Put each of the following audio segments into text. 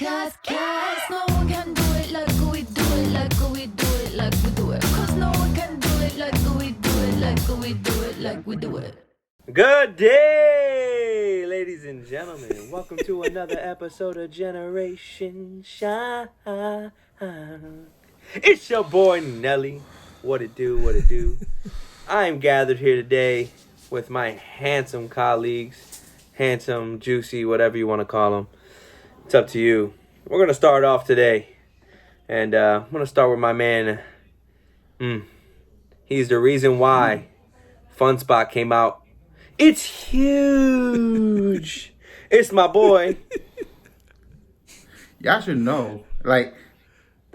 Cause no one can do it like we do it, like we do it, like we do it. Cause no one can do it like we do it, like we do it, like we do it. Good day, ladies and gentlemen. Welcome to another episode of Generation Shine. It's your boy Nelly. What it do, what it do. I am gathered here today with my handsome colleagues. Handsome, juicy, whatever you want to call them. It's up to you. We're going to start off today. And I'm going to start with my man. He's the reason why Fun Spot came out. It's huge. It's my boy. Y'all should know. Like,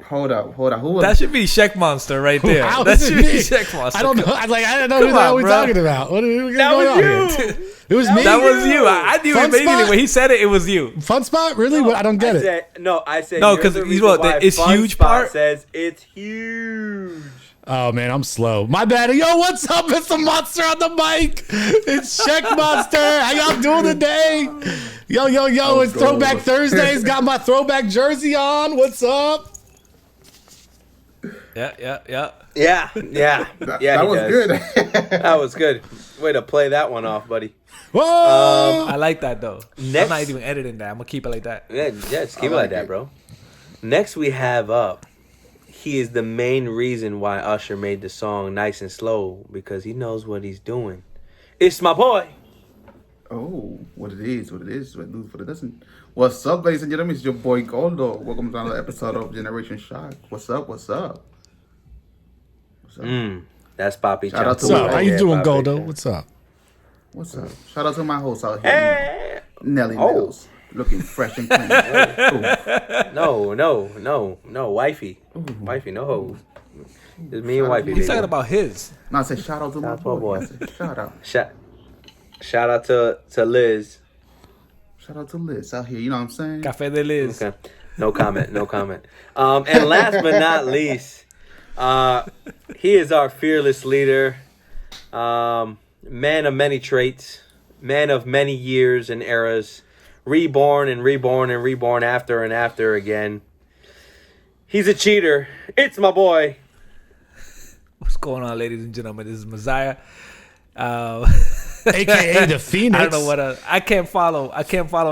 hold up. Who was that? Should be Sheck Monster right there. That should be Sheck Monster. I don't know. I don't know who the hell we're talking about. What are we going on here? It was me. That was you. I knew immediately when he said it. It was you. Fun Spot? Really? No, I don't get it. I said no, because it's Fun huge Spot part. Says it's huge. Oh man, I'm slow. My bad. Yo, what's up? It's the monster on the mic. It's Sheck Monster. How y'all doing today? Yo. It's Throwback Thursdays. Got my throwback jersey on. What's up? Yeah. That was good. That was good. Way to play that one off, buddy. Whoa! I like that though. I'm not even editing that. I'm gonna keep it like that. Yeah, just keep it like that, bro. Next we have up. He is the main reason why Usher made the song Nice and Slow, because he knows what he's doing. It's my boy. Oh, what it is, what it it doesn't. What's up, ladies and gentlemen? It's your boy Goldo. Welcome to another episode of Generation Shock. What's up? That's Poppy. What's up? How you doing, Poppy. Goldo? What's up? Shout out to my host out here, Hey. Nelly Mills. Looking fresh and clean. No, wifey. Wifey, no hoes. It's me and wifey. He's talking about his. No, I said shout out to my boy. I said, shout out. Shout out to Liz. Shout out to Liz out here. You know what I'm saying? Café de Liz. Okay. No comment. And last but not least, he is our fearless leader. Man of many traits. Man of many years and eras. Reborn after and after again. He's a cheater. It's my boy. What's going on, ladies and gentlemen? This is Messiah. AKA the Phoenix. I don't know what I can't follow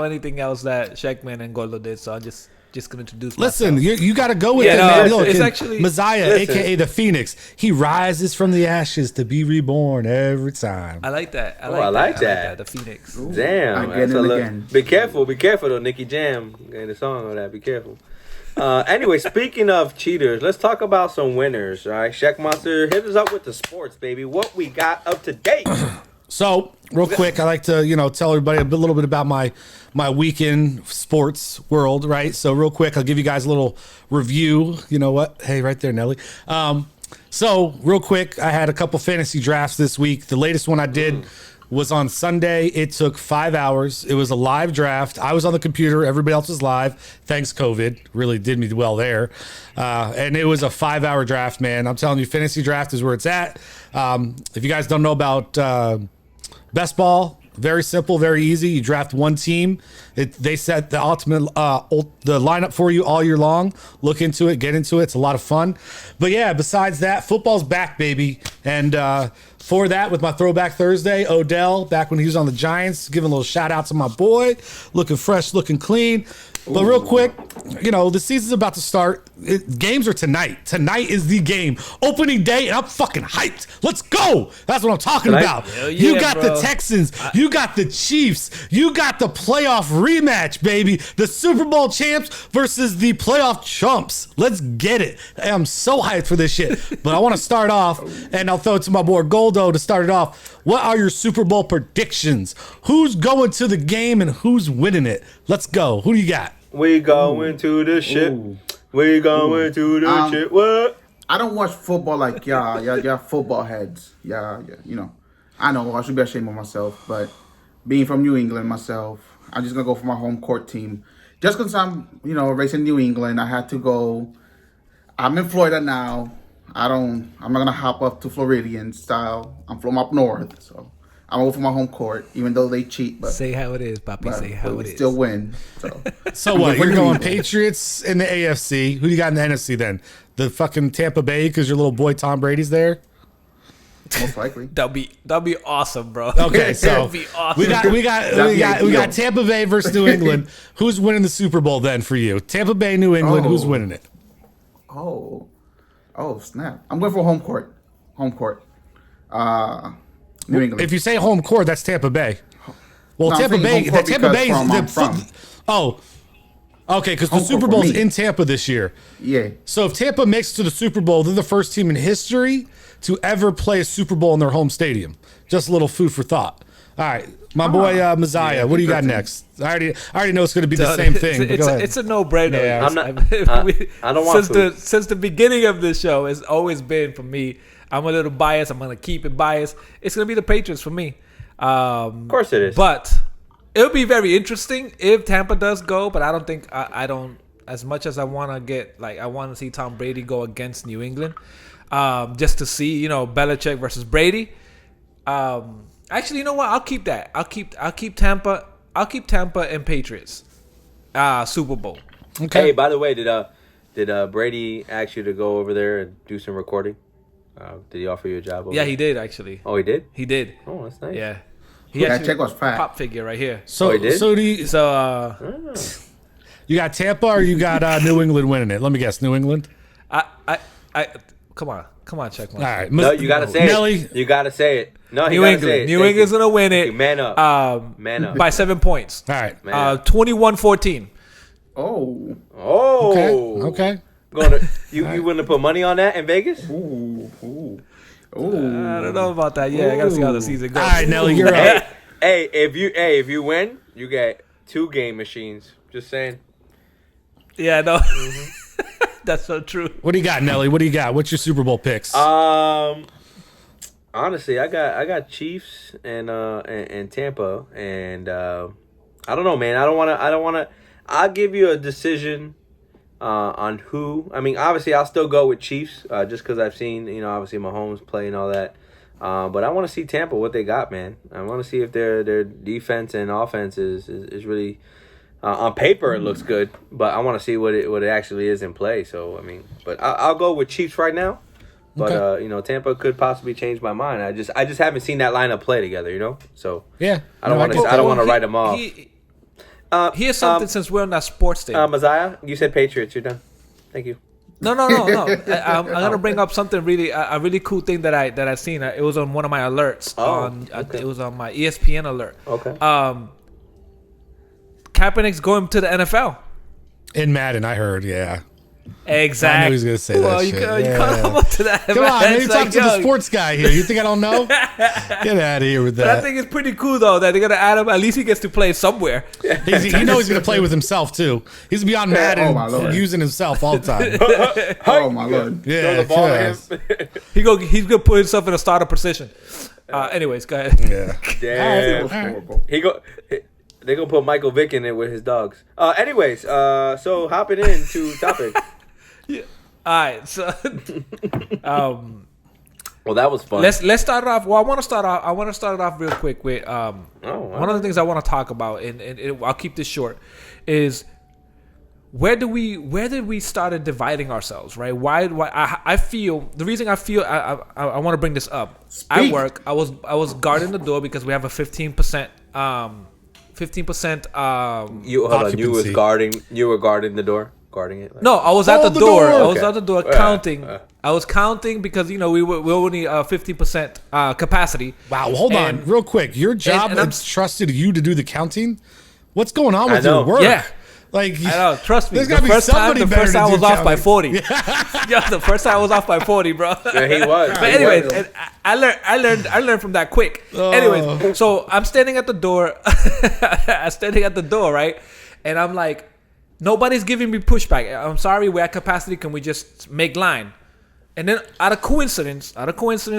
anything else that Sheckman and Gordo did, so I'm just gonna introduce Listen, myself. you got to go with Yeah, it, no, man. it's- Look, it's and actually- Messiah, Listen. AKA the Phoenix. He rises from the ashes to be reborn every time. I like that. I like that. The Phoenix. Damn. Again that's and a again. Be careful though, Nicky Jam. Getting a song on that. Be careful. Anyway, speaking of cheaters, let's talk about some winners. All right, Sheck Monster, hit us up with the sports, baby. What we got up to date? So, real quick, I like to, tell everybody a little bit about my weekend sports world, right? So, real quick, I'll give you guys a little review. You know what? Hey, right there, Nelly. So, real quick, I had a couple fantasy drafts this week. The latest one I did was on Sunday. It took 5 hours. It was a live draft. I was on the computer. Everybody else was live. Thanks, COVID. Really did me well there. And it was a 5-hour draft, man. I'm telling you, fantasy draft is where it's at. If you guys don't know about best ball, very simple, very easy. You draft one team. They set the ultimate the lineup for you all year long. Look into it, get into it. It's a lot of fun. But yeah, besides that, football's back, baby. And for that, with my Throwback Thursday, Odell, back when he was on the Giants, giving a little shout out to my boy. Looking fresh, looking clean. But real quick, the season's about to start. Games are tonight. Tonight is the game. Opening day, and I'm fucking hyped. Let's go. That's what I'm talking about. Hell You yeah, got bro. the Texans. You got the Chiefs. You got the playoff rematch, baby. The Super Bowl champs versus the playoff chumps. Let's get it. I'm so hyped for this shit. But I want to start off, and I'll throw it to my boy Goldo to start it off. What are your Super Bowl predictions? Who's going to the game and who's winning it? Let's go. Who do you got? We going to the ship. We going to the ship. What? I don't watch football like y'all football heads. Yeah, I know I should be ashamed of myself, but being from New England myself, I'm just gonna go for my home court team. Just because I'm, raised in New England, I had to go. I'm in Florida now. I'm not gonna hop up to Floridian style. I'm from up north, so I'm over for my home court, even though they cheat. But, Say how it is, Papi. Say how we it is. still win. So, So what? You're going Patriots in the AFC. Who do you got in the NFC then? The fucking Tampa Bay because your little boy Tom Brady's there. most likely. That'd be awesome, bro. Okay, so That'd be awesome. we got Tampa Bay versus New England. Who's winning the Super Bowl then for you? Tampa Bay, New England. Who's winning it? Oh snap! I'm going for home court. Home court. New England. If you say home court, that's Tampa Bay. Well, No, I'm Tampa saying Bay. home court Tampa because Bay. I'm from. Oh, okay. Because the Home court Super for Bowl's me. in Tampa this year. Yeah. So if Tampa makes it to the Super Bowl, they're the first team in history to ever play a Super Bowl in their home stadium. Just a little food for thought. All right, my boy Messiah. What do you got next? I already know it's going to be the same thing. But go ahead. It's a no-brainer. Yeah. I'm not- I don't want food. Since the beginning of this show, it's always been for me. I'm a little biased. I'm gonna keep it biased. It's gonna be the Patriots for me. Of course it is. But it'll be very interesting if Tampa does go. But I don't think I don't as much as I want to get I want to see Tom Brady go against New England, just to see Belichick versus Brady. Actually, you know what? I'll keep that. I'll keep Tampa. I'll keep Tampa and Patriots. Super Bowl. Okay. Hey, by the way, did Brady ask you to go over there and do some recording? Did he offer you a job? Over Yeah, there? he did actually. Oh, he did. He did. Oh, that's nice. Yeah. That check was fat. Pop figure right here. So he did? so do you, So you got Tampa or you got New England winning it? Let me guess, New England. I come on, check one. All right, No, you gotta say Nelly. it. You gotta say it. No, New England. New England's gonna win it. Man up. Man up. By 7 points. All right. 21-14. Oh. Oh. Okay. You willing to put money on that in Vegas? Ooh. I don't know about that. Yeah, I gotta see how the season goes. All right, Nelly, you're up. Hey, if you win, you get 2 game machines. Just saying. Yeah, no. That's so true. What do you got, Nelly? What do you got? What's your Super Bowl picks? Honestly, I got Chiefs and Tampa, and I don't know, man. I don't wanna. I'll give you a decision on who. I mean, obviously, I'll still go with Chiefs just because I've seen obviously Mahomes play and all that. But I want to see Tampa what they got, man. I want to see if their defense and offense is really. On paper, it looks good, but I want to see what it actually is in play. So I mean, but I'll go with Chiefs right now. But Okay. Tampa could possibly change my mind. I just haven't seen that lineup play together. So yeah. I don't want to write them off. Here's something since we're on that sports thing. Messiah, you said Patriots. You're done. Thank you. No. I'm gonna bring up something really a really cool thing that I seen. It was on one of my alerts. Okay. It was on my ESPN alert. Okay. Kaepernick's going to the NFL. In Madden, I heard. Yeah. Exactly. I knew he was gonna say that Well, you shit. can't come up to that. Come man. on, man. It's You talk like, to the yo. sports guy here. You think I don't know? Get out of here with But I that. think it's pretty cool though that they're gonna add him. At least he gets to play somewhere. He knows he's gonna play with himself too. He's beyond Madden Oh, my Lord. using himself all the time. Oh my Lord. Yeah, Throw the ball yes. to him. He's gonna put himself in a starter position. Anyways, go ahead. Yeah. Damn. Horrible. They're gonna put Michael Vick in it with his dogs. Anyways, so hopping into topic. All right, so Well, that was fun. let's start it off. Well, I want to start it off real quick with wow. one of the things I want to talk about, and I'll keep this short, is where did we started dividing ourselves, right? Why I feel the reason I feel I want to bring this up. At Speak. work, I was guarding the door because we have a 15%. 15%. You hold on. You Occupancy. were guarding the door, guarding it. No, I was at Hold the the door. door. I was Okay. at the door counting. I was counting because we were only 50% capacity. Wow, hold on, And- real quick. Your job and I'm- entrusted you to do the counting. What's going on I with your know. work? Yeah. Like, I know. Trust me. There's The gotta be first time somebody I better to was do off by counting. 40. Yeah, the first time I was off by 40, bro. Yeah, he was. But anyways, and I learned from that quick. Oh. Anyways, so I'm standing at the door. Right? And I'm like, nobody's giving me pushback. I'm sorry, we're at capacity. Can we just make line? And then out of coincidence,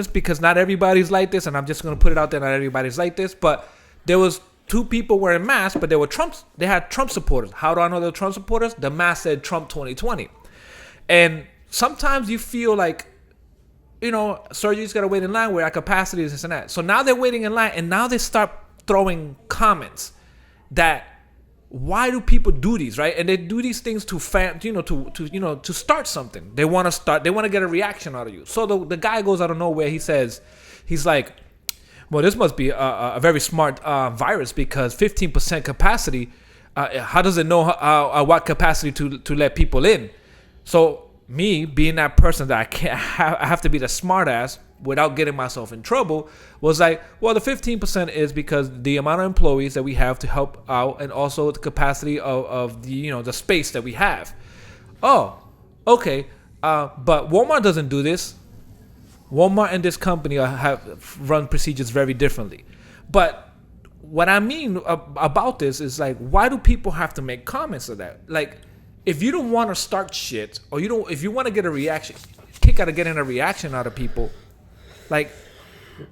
because not everybody's like this, and I'm just gonna put it out there, not everybody's like this, but there was 2 people wearing masks, but they had Trump supporters. How do I know they were Trump supporters? The mask said Trump 2020. And sometimes you feel like sir, you just got to wait in line. We're at capacity, this and that. So now they're waiting in line, and now they start throwing comments that, why do people do these, right? And they do these things to to start something. They want to get a reaction out of you. So the guy goes out of nowhere. He's like, well, this must be a very smart virus, because 15% capacity. How does it know what capacity to let people in? So me being that person that I have to be the smart ass without getting myself in trouble, was like, well, the 15% is because the amount of employees that we have to help out, and also the capacity of the the space that we have. Oh, okay. But Walmart doesn't do this. Walmart and this company have run procedures very differently. But what I mean about this is, like, why do people have to make comments of that? Like, if you don't want to start shit, or if you want to get a reaction, kick out of getting a reaction out of people. Like,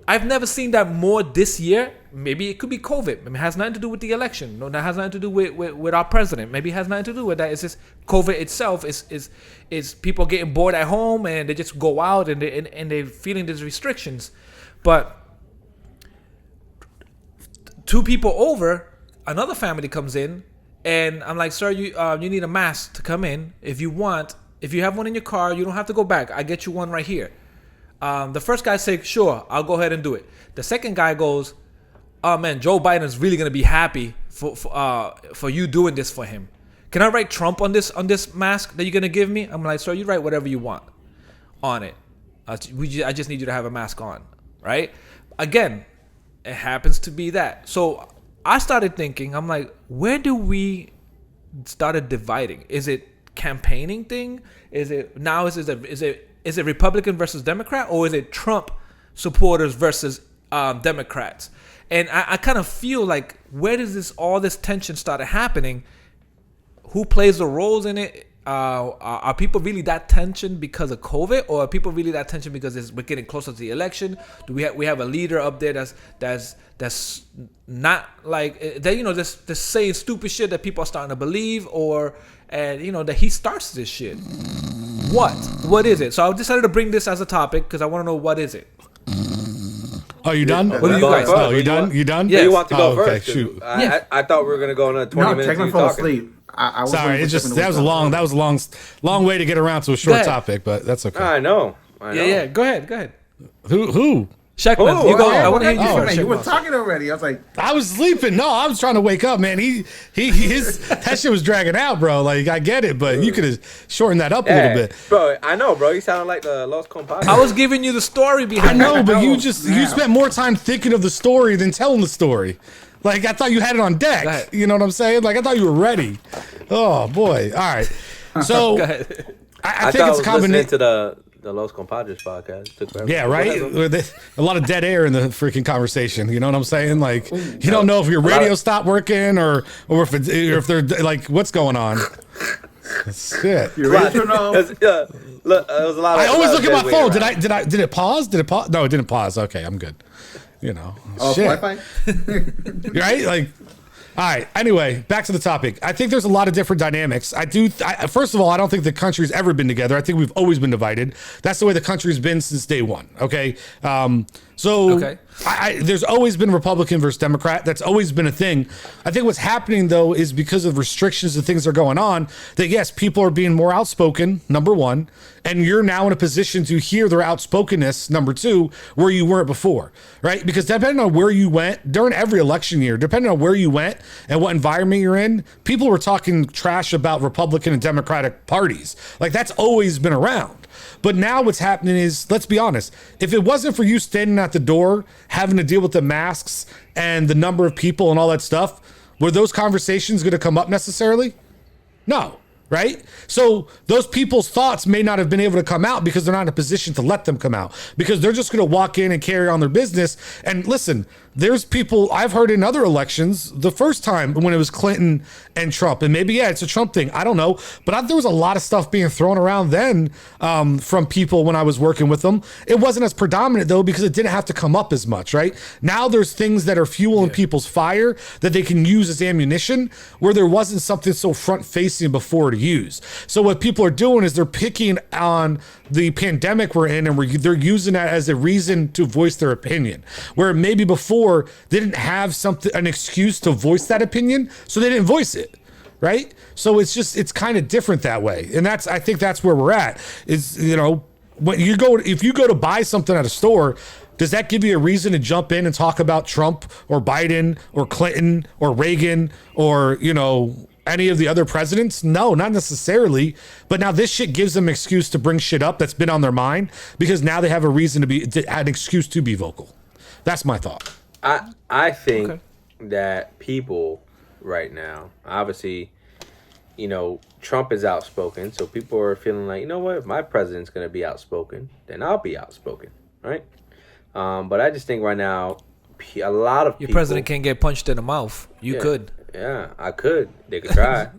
I've never seen that more this year. Maybe it could be COVID. It has nothing to do with the election. No, that has nothing to do with our president. Maybe it has nothing to do with that. It's just COVID itself is people getting bored at home, and they just go out, and they're feeling these restrictions. But 2 people over, another family comes in, and I'm like, sir, you need a mask to come in. If you have one in your car, you don't have to go back. I get you one right here. The first guy said, sure, I'll go ahead and do it. The second guy goes, oh man, Joe Biden is really gonna be happy for you doing this for him. Can I write Trump on this mask that you're gonna give me? I'm like, sir, you write whatever you want on it. I just need you to have a mask on, right? Again, it happens to be that. So I started thinking, I'm like, where do we started dividing? Is it campaigning thing? Is it Republican versus Democrat, or is it Trump supporters versus Democrats? And I kind of feel like, where does all this tension started happening? Who plays the roles in it? Are people really that tension because of COVID, or are people really that tension because we're getting closer to the election? Do we have a leader up there that's not like that? Just saying stupid shit that people are starting to believe, or that he starts this shit. What is it? So I decided to bring this as a topic because I want to know, what is it? Oh, you done? What do you guys? Oh, you done? You done? Yeah, you want to go okay, first? Shoot. I thought we were gonna go on a 20 minutes. No, of fell talking. asleep. I was Sorry, that was a long way to get around to a short topic, but that's okay. I know. Yeah. Go ahead. Who? Sheckman, you go. I want to hear you first. You were talking already. I was like, I was sleeping. No, I was trying to wake up, man. That shit was dragging out, bro. Like, I get it, but you could have shortened that up a little bit. Bro, I know, bro. You sounded like the Los Compadres. I was giving you the story behind it. I know, but you spent more time thinking of the story than telling the story. Like, I thought you had it on deck. You know what I'm saying? Like, I thought you were ready. Oh, boy. All right. So, Go ahead. I think it's a combination. To the Los Compadres podcast. Took forever. Yeah, right? A lot of dead air in the freaking conversation. You know what I'm saying? Like, you don't know if your radio stopped working or if they're like, what's going on? Shit. you're ready to know. Look, there was a lot of. I always look at my phone. Around. Did it pause? Did it pause? No, it didn't pause. Okay, I'm good. Oh, Shit. Wi-Fi? Right? Like, all right. Anyway, back to the topic. I think there's a lot of different dynamics. First of all, I don't think the country's ever been together. I think we've always been divided. That's the way the country's been since day one. Okay. There's always been Republican versus Democrat. That's always been a thing. I think what's happening, though, is because of restrictions and things that are going on, that yes, people are being more outspoken, number one, and you're now in a position to hear their outspokenness, number two, where you weren't before, right? Because depending on where you went during every election year, depending on where you went and what environment you're in, people were talking trash about Republican and Democratic parties. Like, that's always been around. But now what's happening is, let's be honest, if it wasn't for you standing at the door, having to deal with the masks and the number of people and all that stuff, were those conversations going to come up necessarily? No, right? So those people's thoughts may not have been able to come out because they're not in a position to let them come out, because they're just going to walk in and carry on their business. And listen, there's people I've heard in other elections, the first time when it was Clinton and Trump, and maybe, it's a Trump thing, I don't know, but there was a lot of stuff being thrown around then from people when I was working with them. It wasn't as predominant, though, because it didn't have to come up as much, right? Now there's things that are fueling people's fire that they can use as ammunition, where there wasn't something so front-facing before to use. So what people are doing is they're picking on the pandemic we're in, and they're using that as a reason to voice their opinion. Where maybe before they didn't have an excuse to voice that opinion, so they didn't voice it. Right? So it's kind of different that way. And I think that's where we're at is, when if you go to buy something at a store, does that give you a reason to jump in and talk about Trump or Biden or Clinton or Reagan or, any of the other presidents? No, not necessarily. But now this shit gives them an excuse to bring shit up that's been on their mind because now they have a reason an excuse to be vocal. That's my thought. I think that people right now, obviously, Trump is outspoken, so people are feeling like, you know what, if my president's going to be outspoken, then I'll be outspoken, right? But I just think right now, a lot of your people... president can't get punched in the mouth. You could. Yeah, I could. They could try,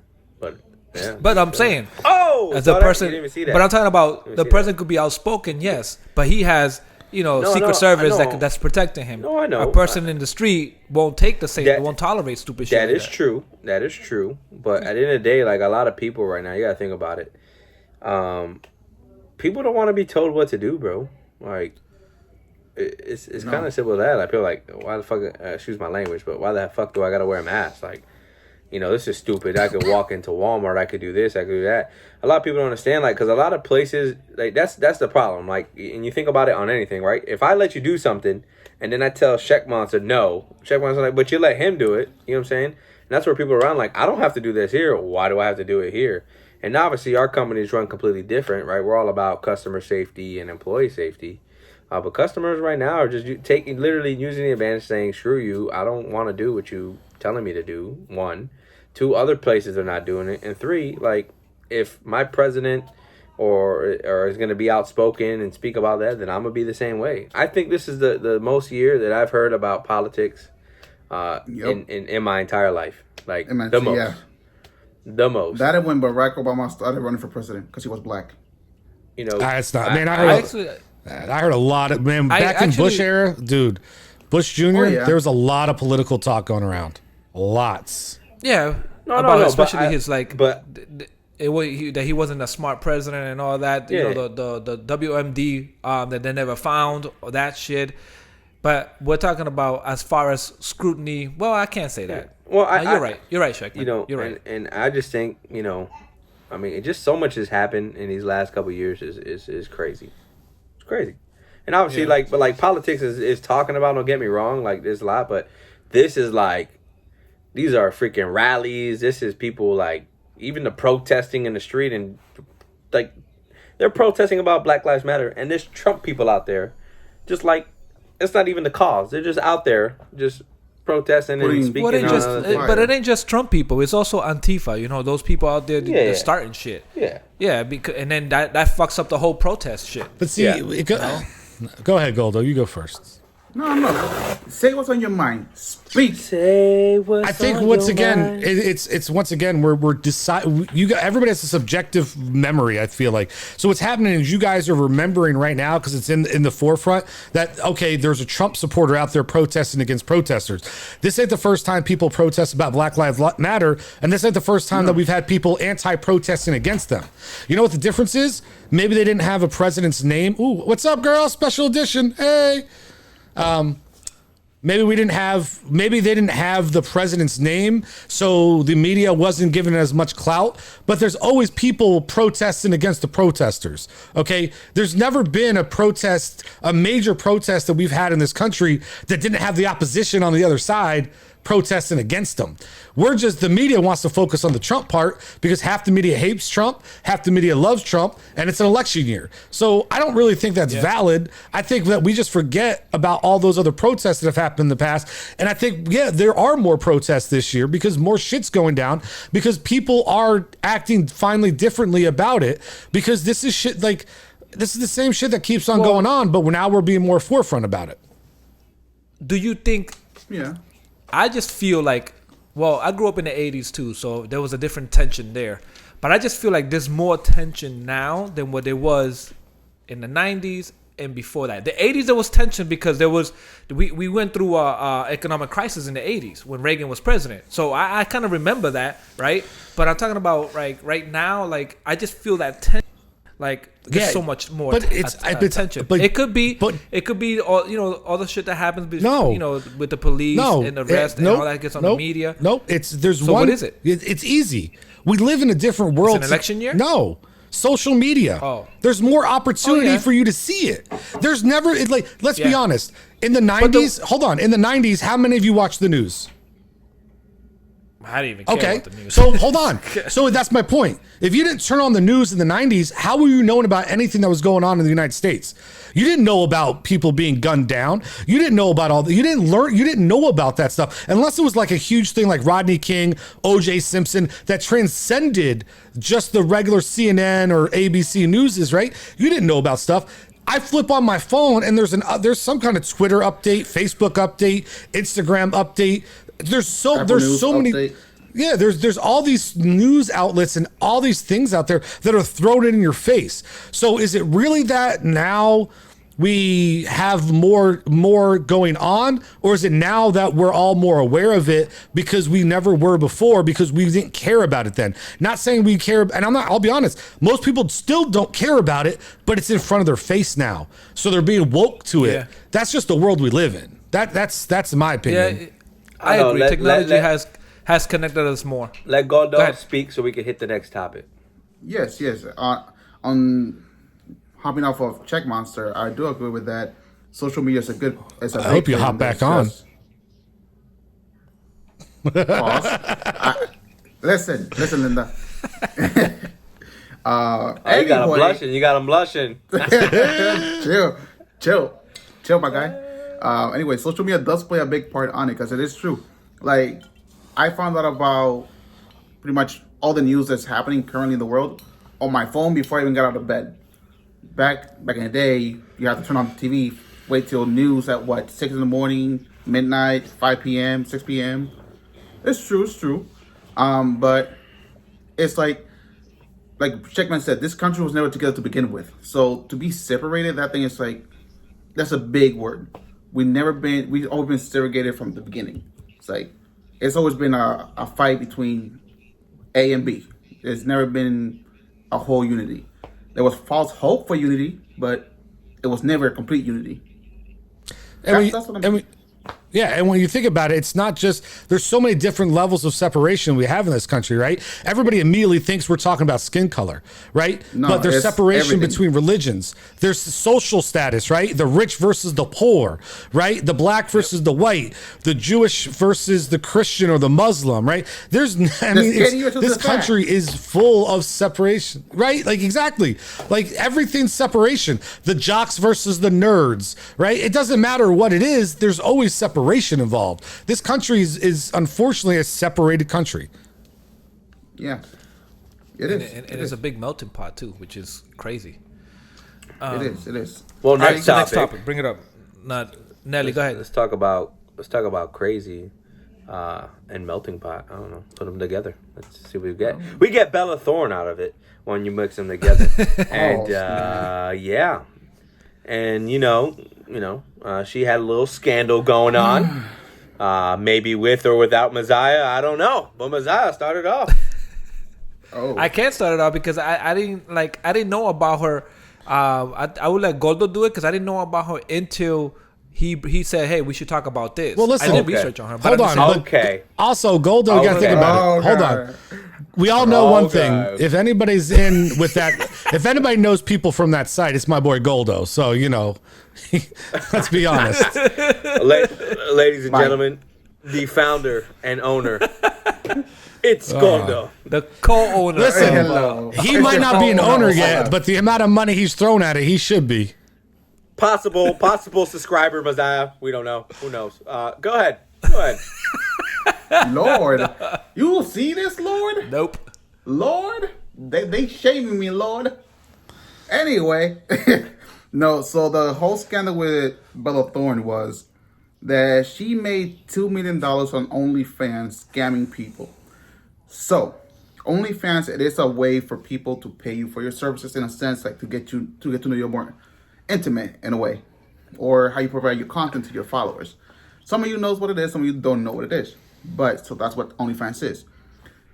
but yeah. But I'm saying, as a person, you didn't even see that. But I'm talking about the president could be outspoken, yes, but he has... Secret Service that's protecting him. No, I know. A person in the street won't take the same, won't tolerate stupid shit. That is true. That is true. But at the end of the day, like a lot of people right now, you gotta think about it. People don't want to be told what to do, bro. Like, it's kind of simple as that. I feel like, why the fuck? Excuse my language, but why the fuck do I gotta wear a mask? Like, this is stupid. I could walk into Walmart. I could do this. I could do that. A lot of people don't understand, like, because a lot of places, like, that's the problem. Like, and you think about it on anything, right? If I let you do something, and then I tell Check Monster no, Check Monster like, but you let him do it. You know what I'm saying? And that's where people are around, like, I don't have to do this here. Why do I have to do it here? And obviously, our companies run completely different, right? We're all about customer safety and employee safety. But customers right now are just literally using the advantage, saying, screw you. I don't want to do what you telling me to do, one. Two, other places are not doing it. And three, like, if my president or is going to be outspoken and speak about that, then I'm going to be the same way. I think this is the most year that I've heard about politics in my entire life. Like, the most. Yeah. The most. That and when Barack Obama started running for president because he was black. It's not. Man, I heard a lot of, back in Bush era, dude, Bush Jr., there was a lot of political talk going around. Lots. Yeah, especially his that he wasn't a smart president and all that. The WMD that they never found, that shit. But we're talking about as far as scrutiny. Well, I can't say that. Well, you're right. You're right, Shaq. You're right. And I just think it just so much has happened in these last couple of years is crazy. It's crazy. And obviously, but politics is talking about. Don't get me wrong. Like, there's a lot, but this is like. These are freaking rallies. This is people, like, even the protesting in the street, and like they're protesting about Black Lives Matter, and there's Trump people out there just like it's not even the cause. They're just out there just protesting and speaking but it ain't just Trump people. It's also Antifa. Those people out there they're starting shit. Yeah, because and then that fucks up the whole protest shit. But see, go ahead, Goldo. You go first. No. Say what's on your mind. Speak. Say what's I think on once your again, mind. it's once again we're deciding. Everybody has a subjective memory. I feel like so. What's happening is you guys are remembering right now because it's in the forefront that there's a Trump supporter out there protesting against protesters. This ain't the first time people protest about Black Lives Matter, and this ain't the first time that we've had people anti-protesting against them. You know what the difference is? Maybe they didn't have a president's name. Ooh, what's up, girl? Special edition. Hey. Maybe they didn't have the president's name, so the media wasn't given as much clout, but there's always people protesting against the protesters. Okay. There's never been a major protest that we've had in this country that didn't have the opposition on the other side protesting against them. The media wants to focus on the Trump part because half the media hates Trump, half the media loves Trump, and it's an election year. So I don't really think that's valid. I think that we just forget about all those other protests that have happened in the past. And I think, there are more protests this year because more shit's going down because people are acting finally differently about it because this is shit this is the same shit that keeps on going on, but now we're being more forefront about it. Do you think... Yeah. I just feel like, I grew up in the 80s too, so there was a different tension there. But I just feel like there's more tension now than what there was in the 90s and before that. The 80s there was tension because we went through a economic crisis in the 80s when Reagan was president. So I kind of remember that, right? But I'm talking about like right now, like I just feel that tension. Like there's so much more attention. But it could be all all the shit that happens with the police and the arrest and all that gets on the media. What is it? It's easy. We live in a different world. It's an election year? No. Social media. Oh. There's more opportunity for you to see it. There's never let's be honest. In the 90s, in the 90s, how many of you watched the news? I didn't even care about the news. So hold on. So that's my point. If you didn't turn on the news in the 90s, how were you knowing about anything that was going on in the United States? You didn't know about people being gunned down. You didn't know about you didn't know about that stuff unless it was like a huge thing like Rodney King, O.J. Simpson that transcended just the regular CNN or ABC news, right? You didn't know about stuff. I flip on my phone and there's some kind of Twitter update, Facebook update, Instagram update. There's so many. Yeah, there's all these news outlets and all these things out there that are thrown in your face. So is it really that now we have more going on, or is it now that we're all more aware of it because we never were before because we didn't care about it then? Not saying we care, and I'll be honest, most people still don't care about it, but it's in front of their face now. So they're being woke to it. Yeah. That's just the world we live in. That's my opinion. Yeah, I agree. Technology has connected us more. Let Goldo speak so we can hit the next topic. Yes. On hopping off of Check Monster, I do agree with that. Social media is a good. I hope you hop back on. Pause. Listen, Linda. You got him blushing. Chill, my guy. Anyway, social media does play a big part on it because it is true. Like, I found out about pretty much all the news that's happening currently in the world on my phone before I even got out of bed. Back in the day, you have to turn on the TV, wait till news at 6 in the morning, midnight, 5 p.m., 6 p.m. It's true. But it's like Checkman said, this country was never together to begin with. So to be separated, that thing is like, that's a big word. We've always been segregated from the beginning. It's always been a fight between A and B. There's never been a whole unity. There was false hope for unity, but it was never a complete unity. That's what I'm saying. Yeah, and when you think about it, it's not just, there's so many different levels of separation we have in this country, right? Everybody immediately thinks we're talking about skin color, right? No, but there's separation everything. between religions. There's social status, right? The rich versus the poor, right? The black versus the white, the Jewish versus the Christian or the Muslim, right? This country is full of separation, right? Like, exactly. Like, everything's separation. The jocks versus the nerds, right? It doesn't matter what it is, there's always separation involved. This country is unfortunately a separated country. Yeah, it is. And it's a big melting pot too, which is crazy. It is. Well, next topic. Bring it up. Not Nelly. Go ahead. Let's talk about crazy and melting pot. I don't know. Put them together. Let's see what we get. We get Bella Thorne out of it when you mix them together. And yeah. And she had a little scandal going on, maybe with or without Messiah. I don't know, but Messiah started off. Oh, I can't start it off because I didn't know about her. I would let Goldo do it because I didn't know about her until he said, "Hey, we should talk about this." Well, listen, I did research on her. Hold on. Okay. Also, Goldo, you got to think about it. Hold on. We all know one thing. If anybody's in with that, if anybody knows people from that site, it's my boy Goldo. So, let's be honest. Ladies and gentlemen, the founder and owner, it's Goldo. The co-owner. Listen, he might not be an owner yet, but the amount of money he's thrown at it, he should be. Possible subscriber, Messiah. We don't know. Who knows? Go ahead. Lord, you will see this, Lord? Nope. Lord? They shaming me, Lord. Anyway, no, so the whole scandal with Bella Thorne was that she made $2 million on OnlyFans scamming people. So, OnlyFans, it is a way for people to pay you for your services in a sense, like to get to know you more intimate in a way, or how you provide your content to your followers. Some of you knows what it is, some of you don't know what it is. But so that's what OnlyFans is.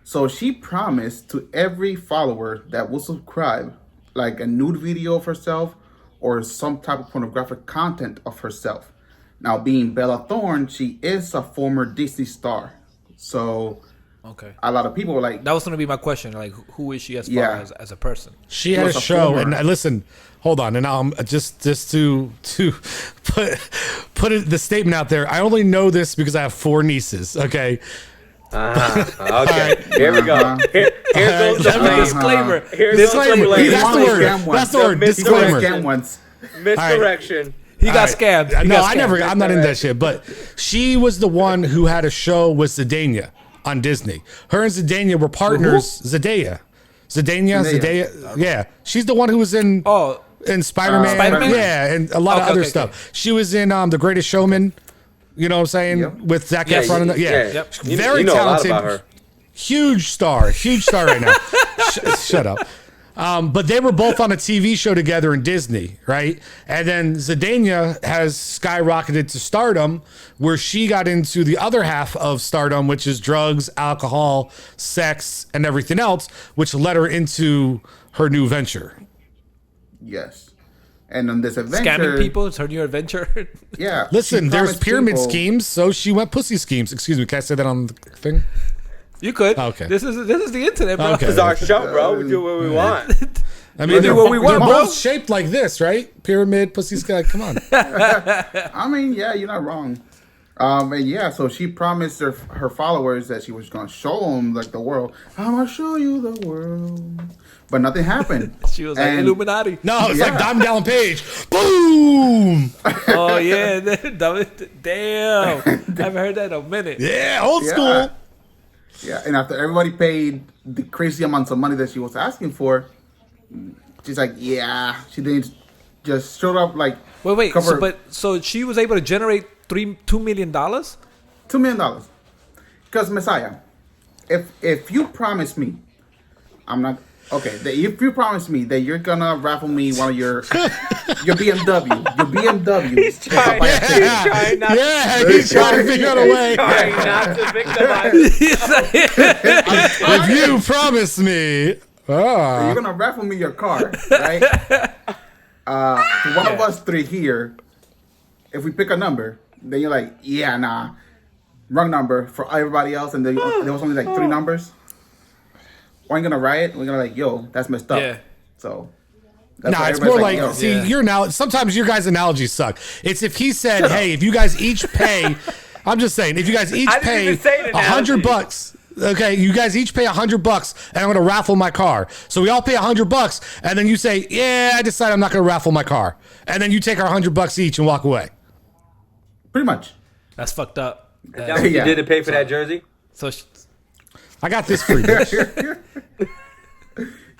So she promised to every follower that will subscribe, like a nude video of herself or some type of pornographic content of herself. Now, being Bella Thorne, she is a former Disney star. So Okay. a lot of people were like, That was going to be my question. Like, who is she as far as a person? She had was a a show, former- and listen, hold on, and just to put the statement out there. I only know this because I have 4 nieces. Okay, Okay, here we go. Here goes the Let me blame. Disclaimer. Here goes the disclaimer. blame. That's the word. Scam That's the once. word. The Disclaimer. scam once. Misdirection. He got All right. scammed. He No, got I scammed. never. I'm not in that shit. But she was the one who had a show with Zendaya on Disney. Her and Zendaya were partners. Zendaya. Yeah, she's the one who was in in Spider-Man. Spider-Man? Yeah, and a lot of Okay, other okay, stuff. She was in The Greatest Showman. You know what I'm saying? Yep. With Zac Yeah, Efron. yeah. Yep. Very you know talented. a lot about her. Huge star right now. Shut up. But they were both on a TV show together in Disney, right? And then Zendaya has skyrocketed to stardom, where she got into the other half of stardom, which is drugs, alcohol, sex, and everything else, which led her into her new venture. Yes. And on this adventure, Scamming people. It's her new adventure. Yeah. Listen, she there's promised pyramid people- schemes, so she went pussy schemes. Excuse me, can I say that on the thing? You could. Okay. This is the internet, bro. Okay. This is our show, bro. We do what we want. I mean, do what we want, they're bro. both shaped like this, right? Pyramid, pussy sky. Come on. I mean, yeah, you're not wrong. And yeah, so she promised her followers that she was gonna show them like the world. I'm gonna show you the world, but nothing happened. She was like And- Illuminati. No, it's like Yeah. Diamond Dallas Page. Boom. Oh yeah, damn! I haven't heard that in a minute. Yeah, old Yeah. school. Yeah, and after everybody paid the crazy amounts of money that she was asking for, she's like, yeah, she didn't just showed up like Wait. cover So she was able to generate $2 million. $2 million. Because Messiah, if you promise me, I'm not okay. If you promise me that you're gonna raffle me one of your BMW, He's trying not He's trying to figure out a way. trying not to victimize. If you promise me. you're gonna raffle me your car, right? For one of us 3 here, if we pick a number, then you're like, yeah, nah, wrong number for everybody else, and then there was only like 3 numbers. We're gonna riot. We're gonna like, yo, that's messed up. Yeah. So. That's No, why it's everybody's more like, yo. see, Yeah. you're now, sometimes your guys' analogies suck. It's if he said, hey, if you guys each pay, I'm just saying, if you guys each I didn't pay even say an analogy. $100, okay, you guys each pay $100 and I'm going to raffle my car. So we all pay $100 and then you say, yeah, I decided I'm not going to raffle my car. And then you take our $100 each and walk away. Pretty much. That's fucked up. That what you Yeah. didn't pay for that jersey? So, I got this free, bitch.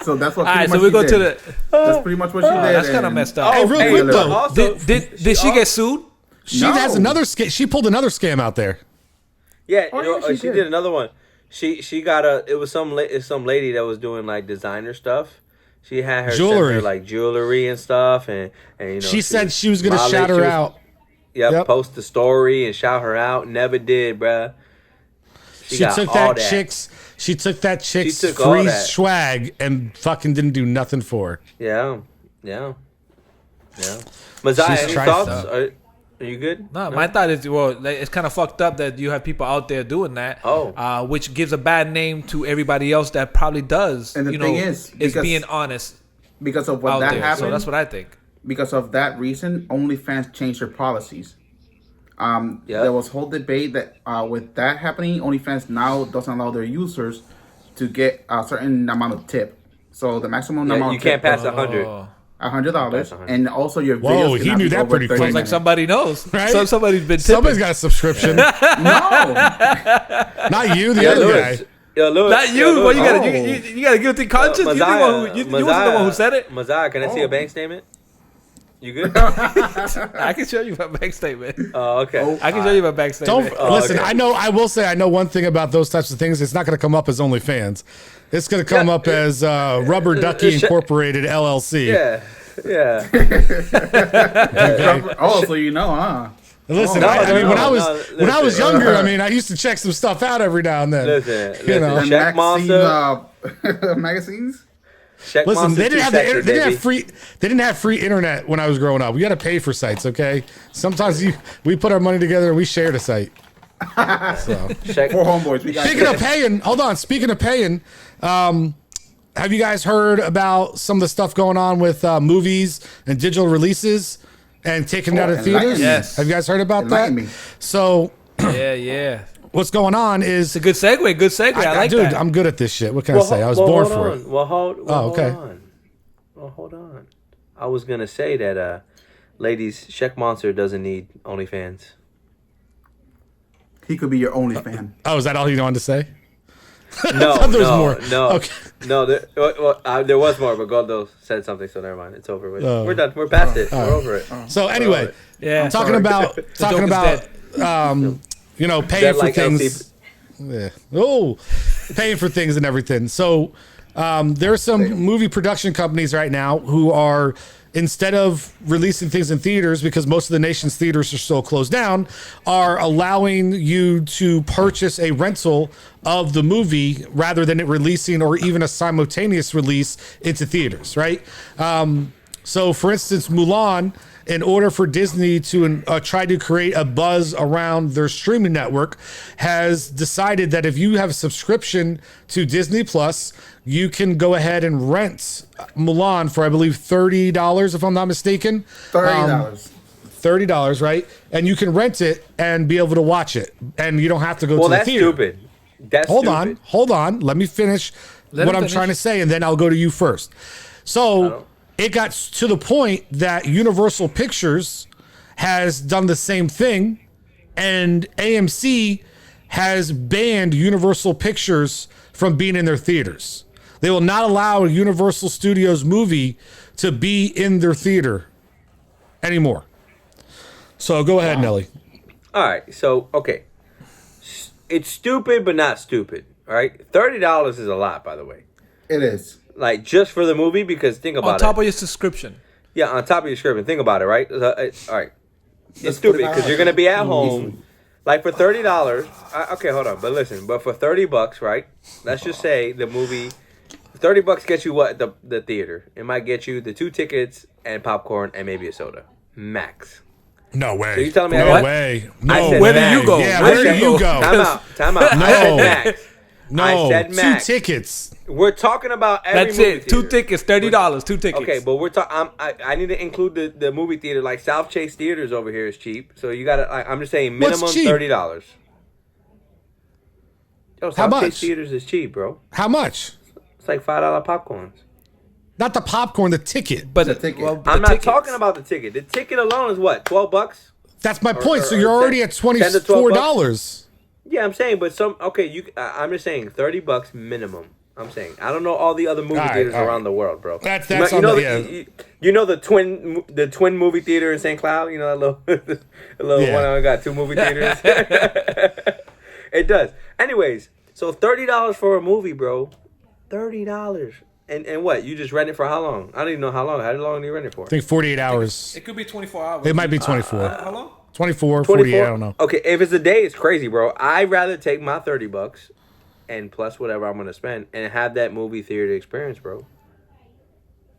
So that's what. all right. pretty So much we she go did. to the. That's pretty much what she did. That's kind of and- messed up. Hey, real quick, but though. also, Did she get sued? She No. has another scam. She pulled another scam out there. Yeah, Oh, you know, yeah, she did another one. She got it was some lady that was doing like designer stuff. She had her send Jewelry. her, like jewelry and stuff, and you know She said she was going to smiling. shout She her was- out. Yep, post the story and shout her out. Never did, bruh. She got took all that chick's. She took that chick's took all free that. swag and fucking didn't do nothing for her. Yeah. Messiah, She's any tried thoughts? stuff. Are you good? No, my thought is, well, like, it's kind of fucked up that you have people out there doing that. Oh. Which gives a bad name to everybody else that probably does. And the you thing know, is, is because- being honest because of what out that there. happened. So that's what I think. Because of that reason, OnlyFans changed their policies. Yep. There was whole debate that with that happening, OnlyFans now doesn't allow their users to get a certain amount of tip. So the maximum Yeah, amount you of can't tip pass 100. Oh. $100, That's $100. and also your videos. Whoa, he cannot knew be that over pretty 30 quick. It's like minutes. somebody knows. Right? So somebody's been tipping. Somebody's got a subscription. No, Not you, the Yeah, other Lewis. guy. Yo, Lewis. Not you. Yo, What you got? Oh. You got a guilty conscience. You, the one who, you wasn't the one who said it. Messiah, can I see Oh. a bank statement? You good? I can show you my bank statement. Oh, okay. I can show you my bank Don't statement. listen. okay. I will say I know one thing about those types of things. It's not going to come up as OnlyFans. It's going to come Yeah. up as Rubber Ducky Incorporated LLC. Yeah. Yeah. Oh, so you know, huh? Listen, No, I mean, no, when I was listen. younger, I mean, I used to check some stuff out every now and then. Listen, know. And Check Monster. magazines. Check Listen, Monster they didn't have sexy, they didn't baby. have free they didn't have free internet when I was growing up. We had to pay for sites, okay? Sometimes we put our money together and we shared a site. So. Check. For homeboys, we got Speaking of paying, hold on. Speaking of paying, have you guys heard about some of the stuff going on with movies and digital releases and taking them out of enlighten theaters? me. Yes. Have you guys heard about Enlighten that? me. So Yeah. what's going on is It's a good segue. Good segue. I like dude, that. I'm good at this shit. What can I say? I was born for it. Hold okay. on. Well, hold on. I was gonna say that, ladies, Check Monster doesn't need OnlyFans. He could be your only fan. Oh, is that all you wanted to say? No, thought there was no, more. no, Okay. no. There was more, but Goldo said something, so never mind. It's over with. Oh. We're done. We're past it. We're over it. So anyway, Yeah. I'm talking about joke is paying Dead for like things. Yeah. Oh, paying for things and everything. So there are some movie production companies right now who are, instead of releasing things in theaters, because most of the nation's theaters are still closed down, are allowing you to purchase a rental of the movie rather than it releasing or even a simultaneous release into theaters, right? So, for instance, Mulan, in order for Disney to try to create a buzz around their streaming network, has decided that if you have a subscription to Disney Plus, you can go ahead and rent Mulan for, I believe, $30, if I'm not mistaken. $30. $30, right? And you can rent it and be able to watch it, and you don't have to go to the Well, that's theater. stupid. That's Hold stupid. on. Let me finish Let what him I'm finish. trying to say, and then I'll go to you first. So it got to the point that Universal Pictures has done the same thing, and AMC has banned Universal Pictures from being in their theaters. They will not allow a Universal Studios movie to be in their theater anymore. So go ahead, Nelly. All right. So, okay. It's stupid, but not stupid. All right. $30 is a lot, by the way. It is. Like, just for the movie, because think about On top it. of your subscription. Yeah, on top of your script. And think about it, right? All right. It's Let's put stupid it out. because you're going to be at home. Like, for $30. Okay, hold on. But listen. But for $30, right? Let's just say the movie... $30 gets you what? The theater. It might get you the 2 tickets and popcorn and maybe a soda. Max. No way. So you telling me no what? way. I No. said Where do max. you go? Yeah, I where said- do you go? Time out. I said max. No, I said max. 2 tickets. We're talking about every That's movie it. 2 theater. tickets, $30. 2 tickets. Okay, but we're talking. I need to include the movie theater. Like South Chase Theaters over here is cheap, so you got to. I'm just saying What's minimum cheap? $30. Yo, South much? Chase Theaters is cheap, bro. How much? It's like $5 popcorns. Not the popcorn, the ticket. But The ticket. I'm not tickets. talking about the ticket. The ticket alone is what, $12? That's my point. So or you're 10 already at $10 to $12. $24. Yeah, I'm saying, but some I'm just saying $30 minimum. I'm saying I don't know all the other movie All right, theaters all right. around the world, bro. That's you on know the- you know the twin movie theater in St. Cloud. You know that little Yeah. one. I got 2 movie theaters. It does. Anyways, so $30 for a movie, bro. $30. And what? You just rent it for how long? I don't even know how long. How long do you rent it for? I think 48 hours. It could be 24 hours. It might be 24. How long? 24, 48, I don't know. Okay, if it's a day, it's crazy, bro. I'd rather take my $30 and plus whatever I'm gonna spend and have that movie theater experience, bro.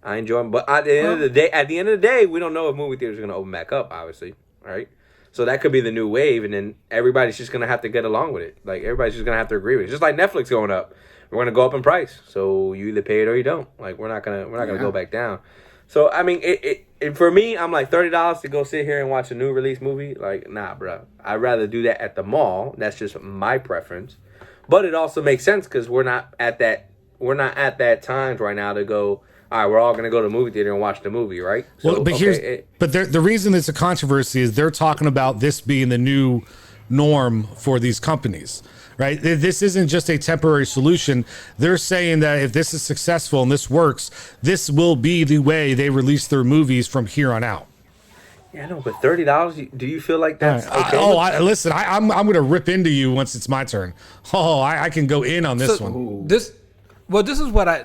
I enjoy them, but at the end of the day, we don't know if movie theaters are gonna open back up, obviously. All right, so that could be the new wave, and then everybody's just gonna have to get along with it. Like everybody's just gonna have to agree with it. Just like Netflix going up, we're gonna go up in price, so you either pay it or you don't. Like we're not gonna go back down. So I mean, it for me, I'm like $30 to go sit here and watch a new release movie. Like nah, bro. I'd rather do that at the mall. That's just my preference. But it also makes sense because we're not at that times right now to go. All right, we're all gonna go to the movie theater and watch the movie, right? So, Well, but the reason it's a controversy is they're talking about this being the new norm for these companies, right? This isn't just a temporary solution. They're saying that if this is successful and this works, this will be the way they release their movies from here on out. yeah, no, but $30. Do you feel like that's okay? Listen, I'm going to rip into you once it's my turn. I can go in on this one. This is what I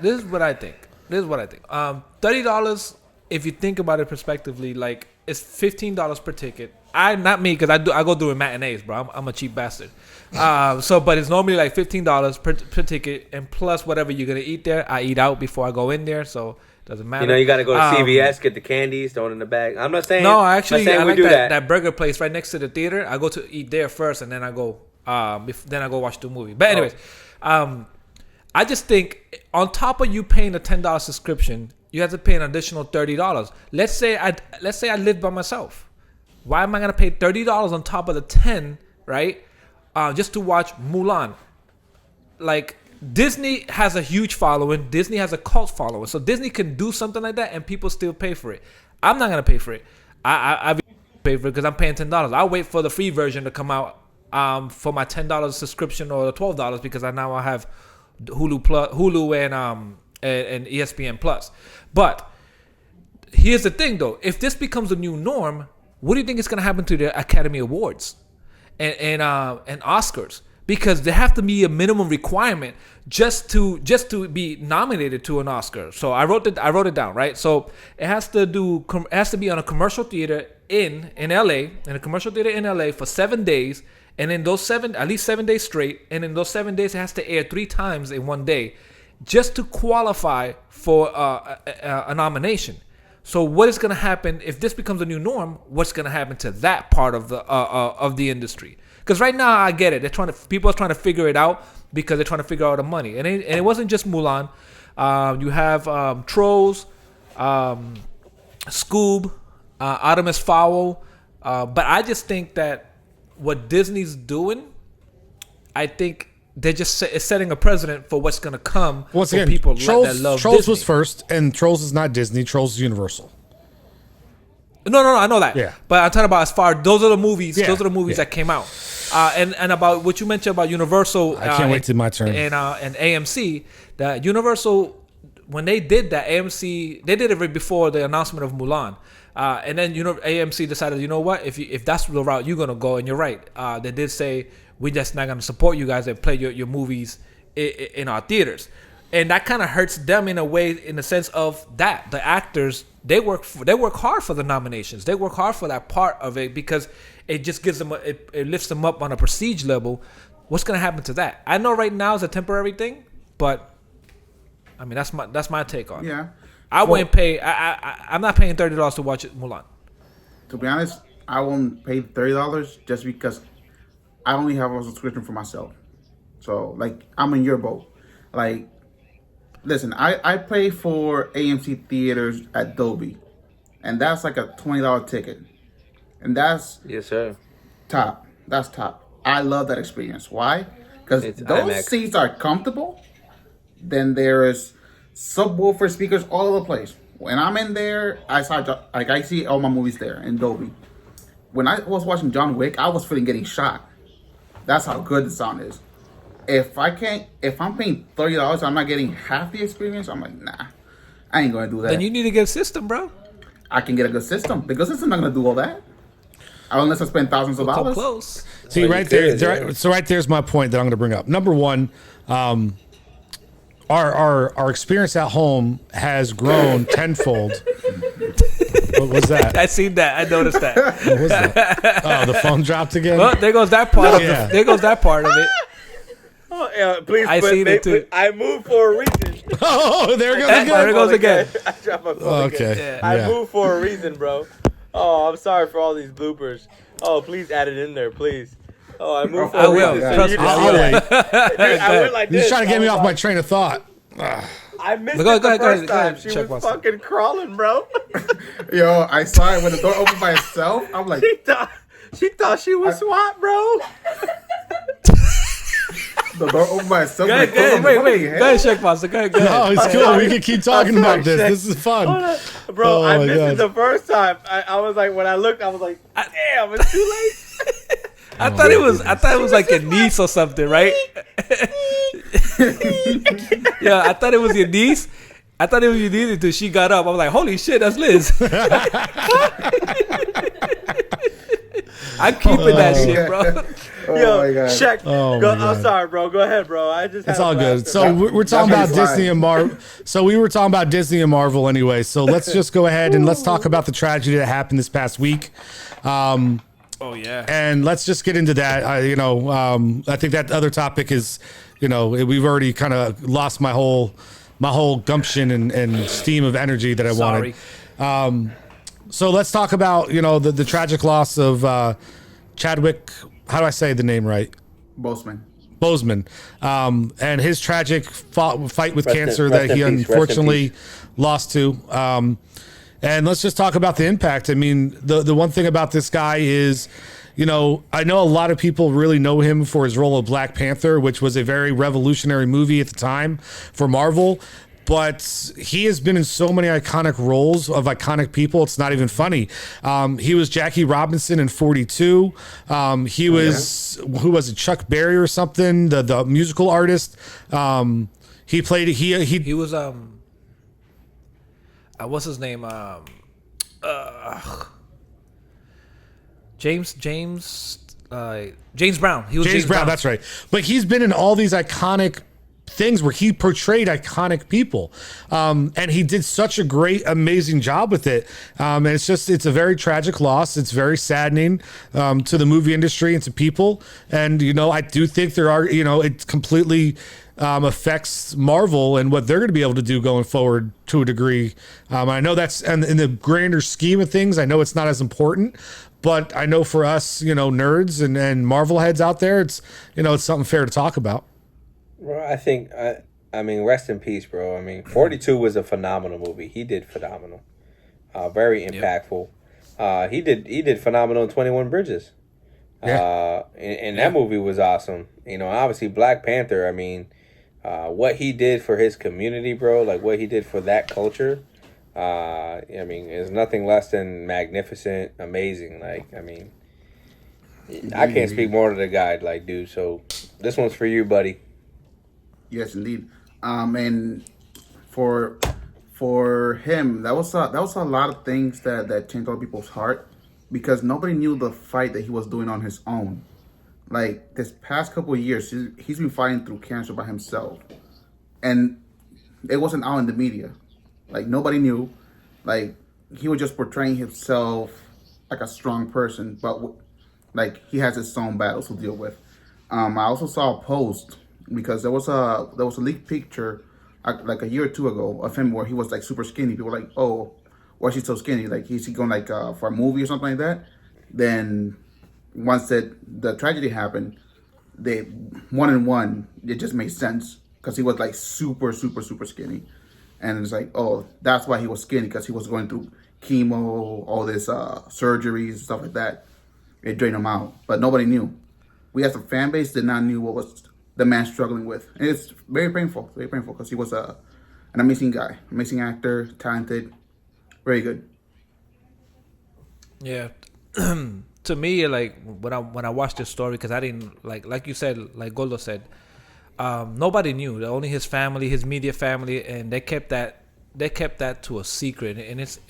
think. $30 if you think about it prospectively, like it's $15 per ticket. Not me, because I go doing matinees, bro. I'm a cheap bastard. But it's normally like $15 per ticket, and plus whatever you're gonna eat there. I eat out before I go in there, so it doesn't matter. You know, you got to go to CVS, get the candies, throw it in the bag. I'm not saying. No, actually, I like do that burger place right next to the theater. I go to eat there first, and then I go watch the movie. But anyways, I just think on top of you paying a $10 subscription, you have to pay an additional $30. Let's say I live by myself. Why am I gonna pay $30 on top of the 10, right? Just to watch Mulan? Like, Disney has a huge following. Disney has a cult following. So Disney can do something like that and people still pay for it. I'm not gonna pay for it. I pay for it because I'm paying $10. I'll wait for the free version to come out for my $10 subscription or the $12 because I have Hulu and ESPN Plus. But here's the thing, though: if this becomes a new norm, what do you think is going to happen to the Academy Awards and Oscars? Because there have to be a minimum requirement just to be nominated to an Oscar. So I wrote it down, right? So it has to be on a commercial theater in LA, for 7 days, and in those at least 7 days straight, and in those 7 days it has to air 3 times in one day, just to qualify for a nomination. So what is going to happen if this becomes a new norm? What's going to happen to that part of the industry? Because right now I get it. People are trying to figure it out because they're trying to figure out the money. And it wasn't just Mulan. You have Trolls, Scoob, Artemis Fowl. But I just think that what Disney's doing, I think they're just setting a precedent for what's going to come. Once for again, people Trolls, that love Trolls Disney. was first, and Trolls is not Disney. Trolls is Universal. No, I know that. Yeah. But I'm talking about as far those are the movies. Yeah. Those are the movies that came out. And about what you mentioned about Universal. I can't wait till my turn. And AMC. That Universal, when they did that, AMC, they did it right before the announcement of Mulan. And then AMC decided, you know what? If that's the route you're gonna go, and you're right, they did say we're just not gonna support you guys and play your movies in our theaters. And that kind of hurts them in a way, in the sense of that the actors they work hard for the nominations. They work hard for that part of it because it just gives them it lifts them up on a prestige level. What's gonna happen to that? I know right now it's a temporary thing, but I mean that's my take on it. Yeah. I wouldn't pay. I'm not paying $30 to watch Mulan. To be honest, I won't pay $30 just because I only have a subscription for myself. So, like, I'm in your boat. Like, listen, I pay for AMC theaters at Dolby, and that's like a $20 ticket, and that's Yes, sir. top. That's top. I love that experience. Why? Because It's those IMAX. seats are comfortable. Then there is subwoofer speakers all over the place. When I'm in there, I see all my movies there in Dolby. When I was watching John Wick, I was feeling getting shot. That's how good the sound is. If I'm paying $30, I'm not getting half the experience. I'm like, nah, I ain't gonna do that. Then you need to get a system, bro. I can get a good system. The good system not gonna do all that, unless I spend thousands of Come dollars. close. See, Well, right you there. could, yeah. So right there's my point that I'm going to bring up. Number one, our experience at home has grown tenfold. What was that? I seen that. I noticed that. What was that? Oh, the phone dropped again. Well, there goes that part. Yeah. There goes that part of it. Oh, yeah, please. I seen it too. I moved for a reason. Oh, there it goes There again. it goes again. I dropped my phone Okay. again. Yeah. I moved for a reason, bro. Oh, I'm sorry for all these bloopers. Oh, please add it in there, please. Oh, I moved for I a will. reason. Trust you me, just- I'll wait. Dude, I went like You're this. just trying to get me I was off my like- train of thought. I missed Go it the ahead, first go ahead. time. She Check was what's- fucking crawling, bro. Yo, I saw it when the door opened by itself. I'm like, she thought she was SWAT, bro. the door opened by itself. Go ahead, go ahead. Wait. Go ahead, Check Master. Go ahead. Oh, it's cool. We can keep talking sorry, about this. Shaq. This is fun. Bro, Oh I my missed God. it the first time. I was like, when I looked, I was like, damn, it's too late. I thought it was like your niece or something, right? Yeah, I thought it was your niece. I thought it was your niece until she got up. I was like, holy shit, that's Liz. I'm keeping that shit, bro. Yo, my God. Shaq. Oh, go, my I'm God. sorry, bro. Go ahead, bro. I just. It's had a all good. blast. So we're talking about That's Disney and Marvel. So we were talking about Disney and Marvel anyway. So let's just go ahead and let's talk about the tragedy that happened this past week. Oh yeah. And let's just get into that. I think that other topic is, we've already kind of lost my whole gumption and steam of energy that I wanted. So let's talk about, the tragic loss of Chadwick. How do I say the name right? Boseman. And his tragic fight with cancer that he unfortunately lost to. And let's just talk about the impact. I mean, the one thing about this guy is, I know a lot of people really know him for his role of Black Panther, which was a very revolutionary movie at the time for Marvel. But he has been in so many iconic roles of iconic people. It's not even funny. He was Jackie Robinson in 42. He was, who was it? Chuck Berry or something, the musical artist. He played, he was, what's his name? James Brown. He was James Brown. That's right. But he's been in all these iconic things where he portrayed iconic people, and he did such a great, amazing job with it. And it's a very tragic loss. It's very saddening to the movie industry and to people. And I do think there are, it completely affects Marvel and what they're going to be able to do going forward to a degree. I know that's, and in the grander scheme of things, I know it's not as important. But I know for us, nerds and Marvel heads out there, it's something fair to talk about. Well, I think, I mean, rest in peace, bro. I mean, 42 was a phenomenal movie. He did phenomenal. Very impactful. He did phenomenal in 21 Bridges. Yeah. And that movie was awesome. Obviously Black Panther, I mean, what he did for his community, bro, like what he did for that culture, I mean, is nothing less than magnificent, amazing. Like, I mean, I can't speak more to the guy, like, dude. So this one's for you, buddy. Yes, indeed. And for him, that was a lot of things that changed other people's heart, because nobody knew the fight that he was doing on his own. Like, this past couple of years, he's been fighting through cancer by himself, and it wasn't out in the media. Like, nobody knew. Like, he was just portraying himself like a strong person, but like, he has his own battles to deal with. I also saw a post, because there was a leaked picture like a year or two ago of him where he was like super skinny. People were like, "Oh, why is he so skinny? Like, is he going like for a movie or something like that?" Then once the tragedy happened, they one it just made sense, because he was like super skinny, and it's like, oh, that's why he was skinny, because he was going through chemo, all this surgeries, stuff like that. It drained him out, but nobody knew. We as a fan base did not knew what was the man struggling with. And it's very painful, because he was an amazing guy, amazing actor, talented, very good. Yeah. To me, like, when I watched this story, because I didn't, like you said, like Goldo said, nobody knew. Only his family, his media family, and they kept that to a secret. And it's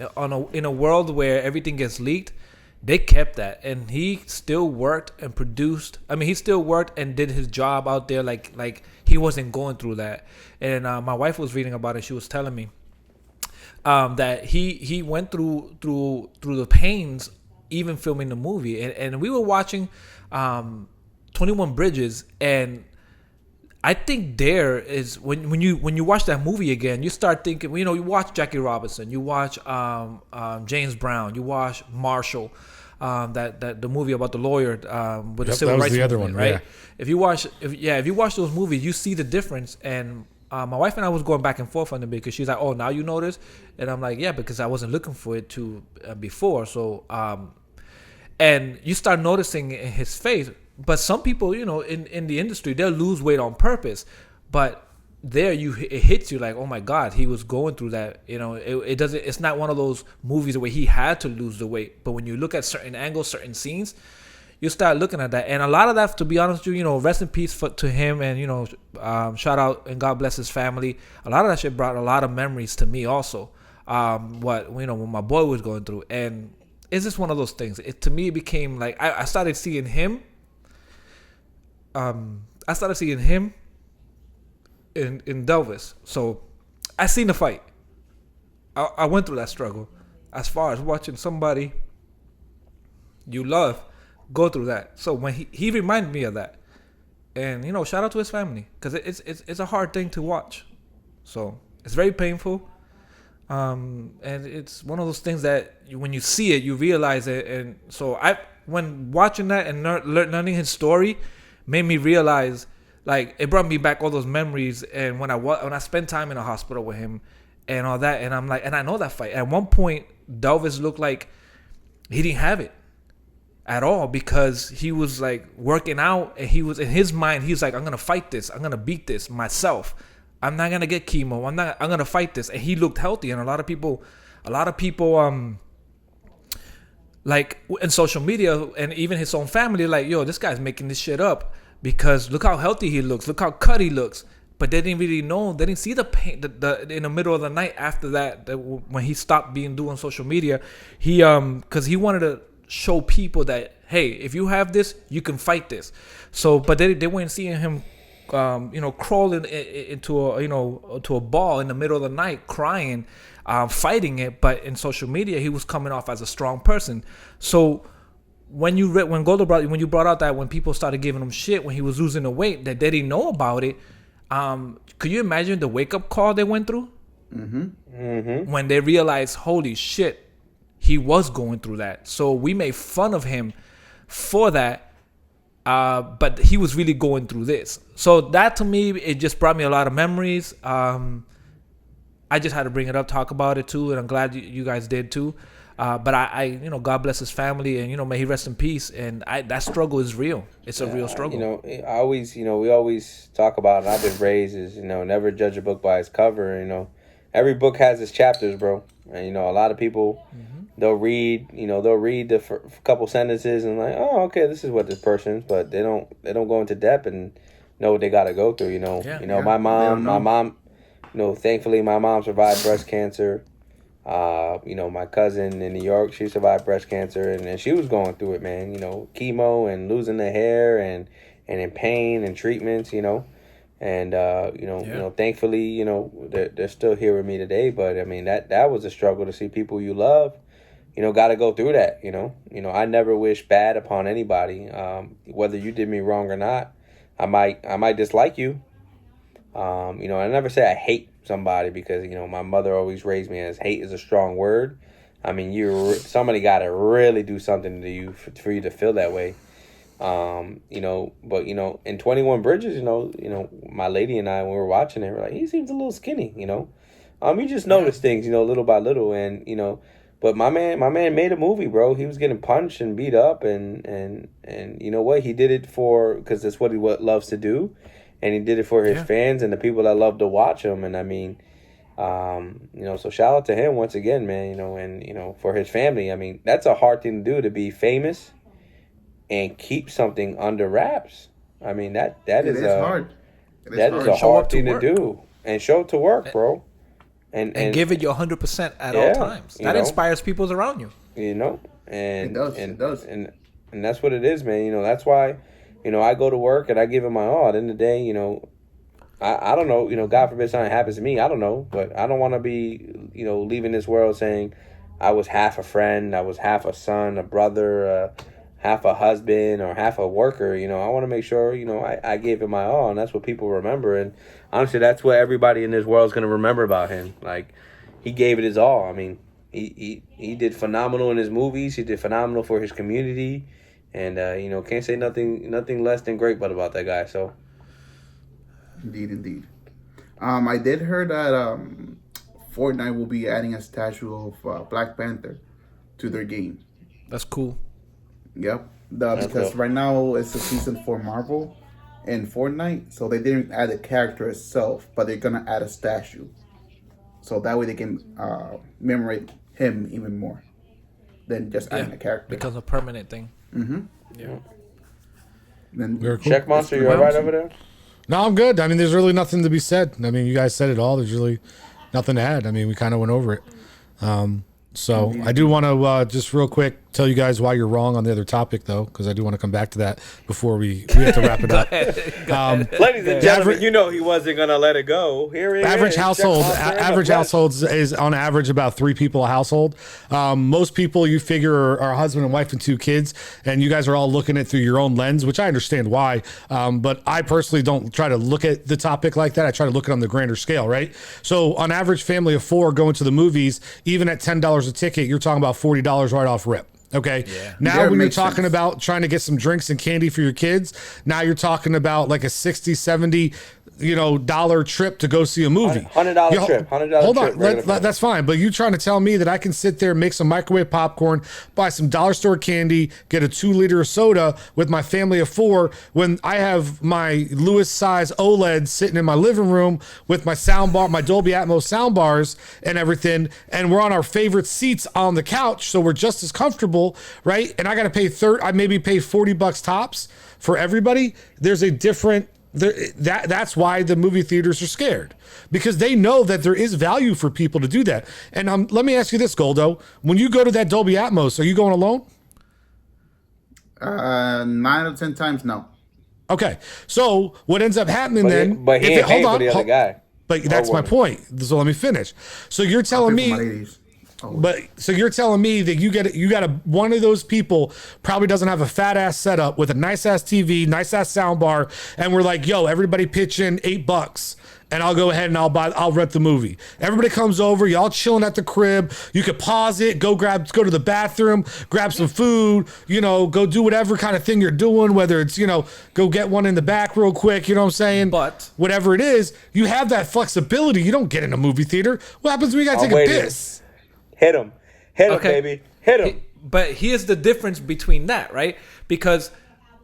in a world where everything gets leaked, they kept that, and he still worked and produced. I mean, he still worked and did his job out there, like he wasn't going through that. And my wife was reading about it. She was telling me that he went through the pains even filming the movie. And we were watching 21 Bridges, and I think there is when you watch that movie again, you start thinking, you watch Jackie Robinson, you watch James Brown, you watch Marshall, that the movie about the lawyer with the civil rights, the other one, right? Yeah. If you watch those movies, you see the difference. And my wife and I was going back and forth on it, because she's like, "Oh, now you notice," and I'm like, "Yeah, because I wasn't looking for it to before." So, and you start noticing in his face. But some people, in the industry, they'll lose weight on purpose. But there, it hits you like, oh my God, he was going through that. It doesn't. It's not one of those movies where he had to lose the weight. But when you look at certain angles, certain scenes, you start looking at that. And a lot of that, to be honest with you, rest in peace to him, and shout out and God bless his family. A lot of that shit brought a lot of memories to me also. What my boy was going through, and it's just one of those things. To me, it became like I started seeing him. I started seeing him in Delvis. So I seen the fight. I went through that struggle. As far as watching somebody you love go through that. So when he reminded me of that. And, shout out to his family. Because it's a hard thing to watch. So it's very painful. And it's one of those things that when you see it, you realize it. And so when watching that and learning his story made me realize, like, it brought me back all those memories. And when I spent time in a hospital with him and all that, and I'm like, and I know that fight. At one point, Delvis looked like he didn't have it at all, because he was like working out, and he was in his mind, he's like, I'm gonna fight this, I'm gonna beat this myself, I'm not gonna get chemo, I'm gonna fight this. And he looked healthy. And a lot of people like in social media and even his own family, like, yo, this guy's making this shit up, because look how healthy he looks, look how cut he looks. But they didn't really know, they didn't see the pain in the middle of the night after that when he stopped doing social media. He because he wanted to show people that, hey, if you have this, you can fight this. So, but they weren't seeing him crawling into a ball in the middle of the night, crying, fighting it. But in social media, he was coming off as a strong person. So when you brought out that when people started giving him shit when he was losing the weight, that they didn't know about it, could you imagine the wake up call they went through? When they realized, holy shit, he was going through that. So we made fun of him for that. But he was really going through this. So that, to me, it just brought me a lot of memories. I just had to bring it up, talk about it too, and I'm glad you guys did too. But I God bless his family, and may he rest in peace. And that struggle is real. It's a real struggle. We always talk about, and I've been raised is, never judge a book by its cover. Every book has its chapters, bro. And a lot of people, they'll read the couple sentences and like, oh, okay, this is what this person's, but they don't go into depth and know what they got to go through. My mom, thankfully my mom survived breast cancer. My cousin in New York, she survived breast cancer, and she was going through it, man. Chemo and losing the hair and in pain and treatments. And thankfully, they're still here with me today. But I mean, that was a struggle to see people you love, got to go through that. I never wish bad upon anybody. Whether you did me wrong or not, I might dislike you. I never say I hate somebody, because my mother always raised me as hate is a strong word. I mean, somebody got to really do something to you for you to feel that way. But in 21 Bridges, my lady and I, when we were watching it, we're like, he seems a little skinny. You just notice things, little by little, and but my man made a movie, bro. He was getting punched and beat up, and you know what? He did it because that's what he loves to do. And he did it for his fans and the people that love to watch him. And I mean, so shout out to him once again, man, and, for his family. I mean, that's a hard thing to do, to be famous and keep something under wraps. I mean, that is hard. That is a hard thing to do. And show up to work, bro. And give it your 100% at all times. That inspires people around you. And it does. And that's what it is, man. That's why, I go to work and I give it my all. At the end of the day, I don't know, God forbid something happens to me. I don't know, but I don't want to be, leaving this world saying I was half a friend, I was half a son, a brother, half a husband, or half a worker. I want to make sure, I gave it my all, and that's what people remember. And honestly, that's what everybody in this world is going to remember about him. Like, he gave it his all. I mean, he did phenomenal in his movies. He did phenomenal for his community. And, can't say nothing less than great about that guy. So, Indeed. I did hear that Fortnite will be adding a statue of Black Panther to their game. That's cool. Yep. Because right now it's a season for Marvel and Fortnite, so they didn't add the character itself, but they're gonna add a statue. So that way they can commemorate him even more than just adding a character. Becomes a permanent thing. Yeah. Then Very cool. Check Monster, you all right over there? No, I'm good. I mean, there's really nothing to be said. I mean, you guys said it all. There's really nothing to add. I mean, we kind of went over it. So I do want to just real quick tell you guys why you're wrong on the other topic, though, because I do want to come back to that before we have to wrap it up. Ladies and gentlemen, you know he wasn't gonna let it go. Here it Average is. average households is on average about 3 people a household. Most people you figure are a husband and wife and 2 kids, and you guys are all looking at it through your own lens, which I understand why. But I personally don't try to look at the topic like that. I try to look at it on the grander scale, right? So on average, family of 4 going to the movies, even at $10 a ticket, you're talking about $40 right off rip. Okay. Yeah. Now, when you're talking about trying to get some drinks and candy for your kids, now you're talking about like a 60, 70, dollar trip to go see a movie. $100 trip. Hold on. That's fine. But you trying to tell me that I can sit there, make some microwave popcorn, buy some dollar store candy, get a 2-liter of soda with my family of 4 when I have my Lewis size OLED sitting in my living room with my sound bar, my Dolby Atmos sound bars and everything. And we're on our favorite seats on the couch. So we're just as comfortable, right? And I got to pay I maybe pay $40 tops for everybody. There's a different, that's why the movie theaters are scared, because they know that there is value for people to do that. And let me ask you this, Goldo, when you go to that Dolby Atmos, are you going alone? 9 out of 10 times, no. Okay, so what ends up happening but he ain't paying for the other guy. But that's my point. So let me finish. So you're telling me. So you're telling me that you got one of those people probably doesn't have a fat ass setup with a nice ass TV, nice ass sound bar, and we're like, yo, everybody pitch in $8, and I'll go ahead and I'll rent the movie. Everybody comes over, y'all chilling at the crib. You could pause it, go to the bathroom, grab some food, go do whatever kind of thing you're doing, whether it's, go get one in the back real quick, you know what I'm saying? But whatever it is, you have that flexibility. You don't get in a movie theater. What happens when you gotta take a piss? Hit him, baby. Hit him. But here's the difference between that, right? Because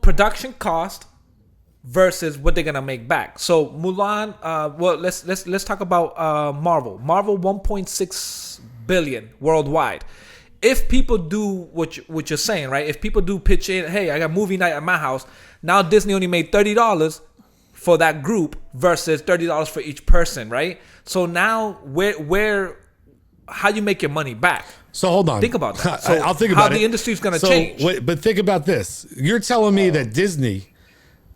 production cost versus what they're gonna make back. So Mulan, let's talk about Marvel. Marvel 1.6 billion worldwide. If people do what you're saying, right? If people do pitch in, hey, I got movie night at my house. Now Disney only made $30 for that group versus $30 for each person, right? So now how you make your money back? So hold on. Think about that. So I'll think about how the industry is going to change. But think about this. You're telling me that Disney,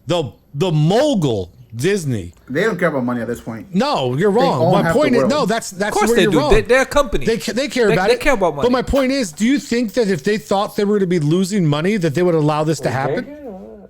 the mogul Disney, they don't care about money at this point. No, you're wrong. My point is, no, that's of course where they you're do. wrong. They're a company. They care about it. They care about money. But my point is, do you think that if they thought they were to be losing money, that they would allow this to happen?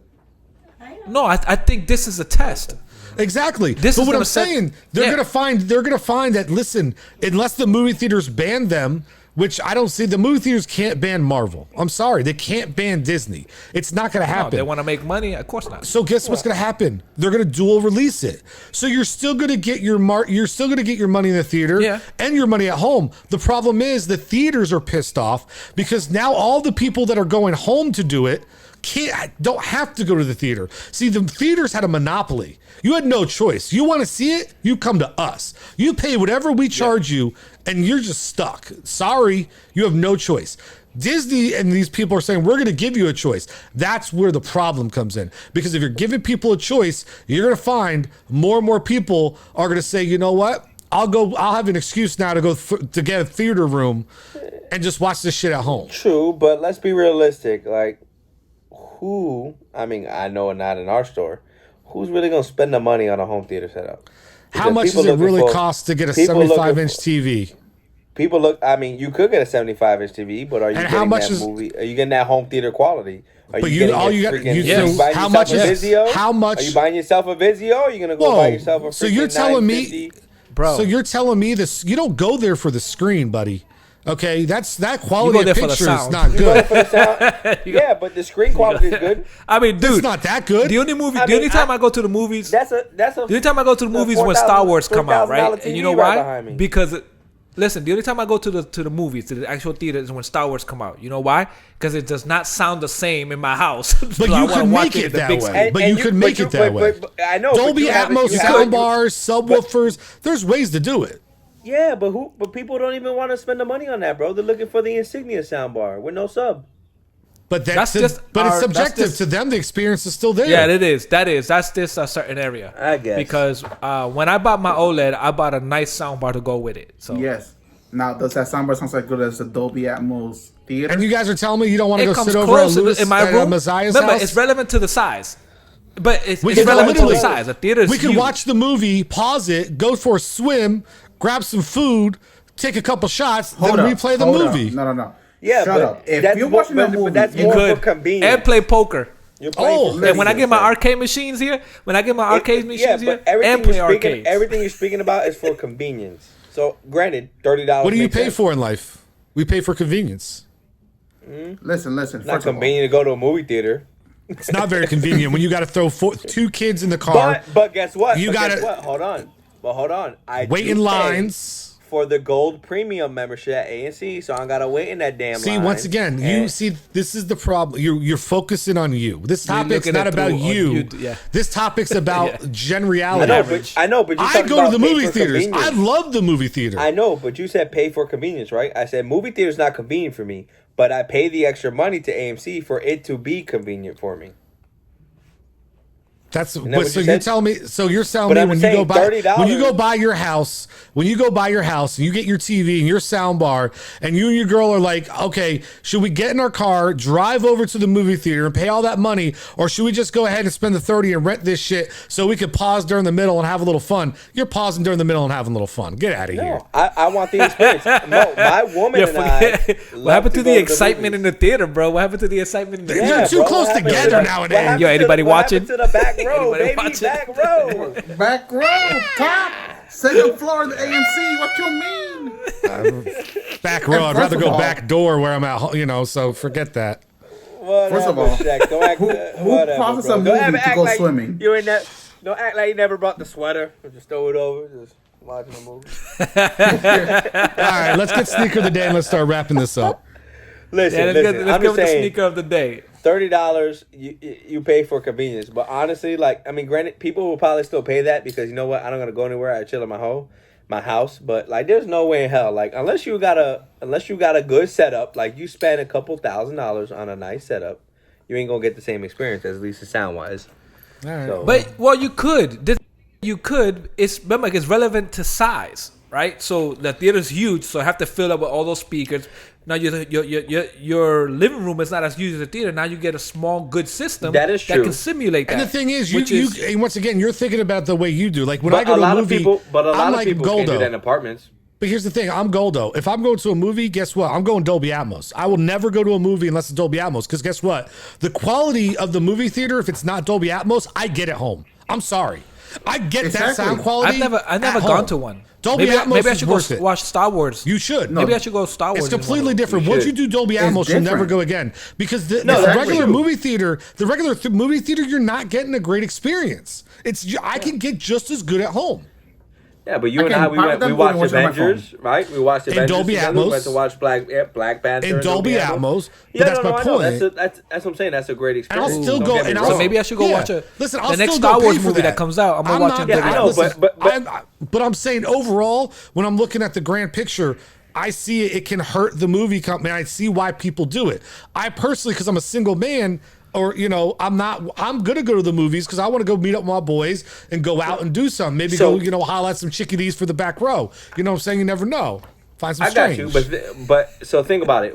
No, I think this is a test. Exactly. But what I'm saying, they're gonna find that, listen, unless the movie theaters ban them, which I don't see, the movie theaters can't ban Marvel. I'm sorry, they can't ban Disney. It's not gonna happen. No, they want to make money, of course not. So guess what's gonna happen? They're gonna dual release it. So you're still gonna get your money in the theater and your money at home. The problem is the theaters are pissed off because now all the people that are going home to do it don't have to go to the theater. See, the theaters had a monopoly. You had no choice. You want to see it? You come to us. You pay whatever we charge you, and you're just stuck. Sorry, you have no choice. Disney and these people are saying, we're going to give you a choice. That's where the problem comes in. Because if you're giving people a choice, you're going to find more and more people are going to say, you know what? I'll have an excuse now to go to get a theater room and just watch this shit at home. True, but let's be realistic. Like, I know not in our store, who's really going to spend the money on a home theater setup? How much does it really cost to get a 75-inch TV? People you could get a 75-inch TV, but are you getting that movie? Are you getting that home theater quality? Are you buying yourself a Vizio? Or are you going to go buy yourself a So you're telling me, bro. So you're telling me this, you don't go there for the screen, buddy. Okay, that quality of picture is not good. Yeah, but the screen quality is good. I mean, dude, it's not that good. The only time I go to the movies, the only time I go to the movies when Star Wars come out, right? And you know why? Because listen, the only time I go to the movies, to the actual theater, is when Star Wars come out. You know why? Because it does not sound the same in my house. But you can make it that way. But you can make it that way. I know. Dolby Atmos sound bars, subwoofers. There's ways to do it. Yeah, but people don't even want to spend the money on that, bro. They're looking for the Insignia soundbar with no sub. But it's subjective to them. The experience is still there. Yeah, it is. That's just a certain area. I guess. Because when I bought my OLED, I bought a nice soundbar to go with it. So yes. Now, does that soundbar sound as good as the Dolby Atmos theater. And you guys are telling me you don't want to It go comes sit over at close Louis in my at room. Messiah's Remember, house? it's relevant to the size. But it's We can relevant to the literally- size. A theater is We can huge. watch the movie, pause it, go for a swim, grab some food, take a couple shots, then replay the movie. No. Yeah, Shut but up. If that's you're more- watching a but movie, that's you more Could. for convenience. And play poker. You're playing Oh, for And when I get my convenience, arcade machines here, everything and play you're speaking, arcades. everything you're speaking about is for convenience. So, granted, $30. What do you makes pay sense. for in life? We pay for convenience. Listen. Not First of all, convenient to go to a movie theater. It's not very convenient when you got to throw two kids in the car, But guess what? You But gotta- guess what? Hold on. I wait do in pay lines. for the gold premium membership at ANC, so I gotta wait in that damn See, line. once again, you And- see, this is the problem. You're focusing on you. This You're topic's looking not at about through on you. you, yeah. This topic's about Yeah. generality. I know, but you I talked go to about the pay movie for theaters. I convenience. love the movie theater. I know, but you said pay for convenience, right? I said movie theater's not convenient for me, but I pay the extra money to AMC for it to be convenient for me. That's that but what so you you're said? telling me. So you're telling But me I'm when you saying go buy $30 when you go buy your house, and you get your TV and your sound bar, and you and your girl are like, okay, should we get in our car, drive over to the movie theater and pay all that money, or should we just go ahead and spend the 30 and rent this shit so we could pause during the middle and have a little fun? You're pausing during the middle and having a little fun. Get out of here. No, I want the experience. No, my woman Yeah, and I. what happened to the go excitement in movies. the theater, bro? What happened to the excitement in the You're theater? too bro, close what happened together to the- nowadays. what happened Yo, to anybody what happened watching? to the back row, Anybody baby, watching? back row. back row, top, second floor of the AMC. What you mean? Back row. I'd first rather of go all- back door where I'm at, so forget that. Whatever, First of all, Shaq. Don't act, who whatever, pauses bro. a Don't movie ever to act go like swimming? You ain't don't act like you never brought the sweater. Just throw it over. Just watching a movie. All right, let's get sneaker of the day and let's start wrapping this up. Listen, Yeah, listen. let's I'm go just with the saying, sneaker of the day. $30 you pay for convenience, but honestly, granted, people will probably still pay that because you know what? I don't gonna go anywhere. I chill at my house. But there's no way in hell, unless you got a good setup, you spend a couple $1,000s on a nice setup, you ain't gonna get the same experience at least sound wise. All right. So, But you could. Remember, it's relevant to size, right? So the theater's huge, so I have to fill up with all those speakers. Now your living room is not as huge as a theater. Now you get a small, good system That is that true. can simulate that. And the thing is, Which and once again, you're thinking about it the way you do. Like when but I go a to a lot movie, of people, I'm like can't do Goldo. that in apartments. But here's the thing, I'm Goldo. If I'm going to a movie, guess what? I'm going Dolby Atmos. I will never go to a movie unless it's Dolby Atmos. Because guess what? The quality of the movie theater, if it's not Dolby Atmos, I get it home. I'm sorry. I get that Exactly. sound quality. I've never at gone home. to one. Dolby maybe, Atmos maybe I is should go worth it. watch Star Wars. You should. Maybe I should go Star Wars. It's in one completely of those. different. You Once you should. do Dolby Atmos, you'll different. never go again because the that's regular true. movie theater, movie theater, you're not getting a great experience. I can get just as good at home. Yeah, but you I and can I, pirate them we or watched watch it on my Avengers, right? We watched Avengers Dolby together. We Atmos. went to watch Black Panther In Dolby Atmos, but that's my I know. point. That's what I'm saying. That's a great And I'll experience. still Don't go. get me And wrong. So maybe I should go watch Listen, the I'll next still Star go Wars pay for movie that comes out. I'm gonna watch it. Yeah, I know, listen, but- but I'm saying overall, when I'm looking at the grand picture, I see it can hurt the movie company. I see why people do it. I personally, because I'm a single man, or I'm gonna go to the movies because I want to go meet up with my boys and go out and do something. Maybe So- go holler at some chickadees for the back row. You know what I'm saying? You never know. Find some I got strange. you, but so think about it.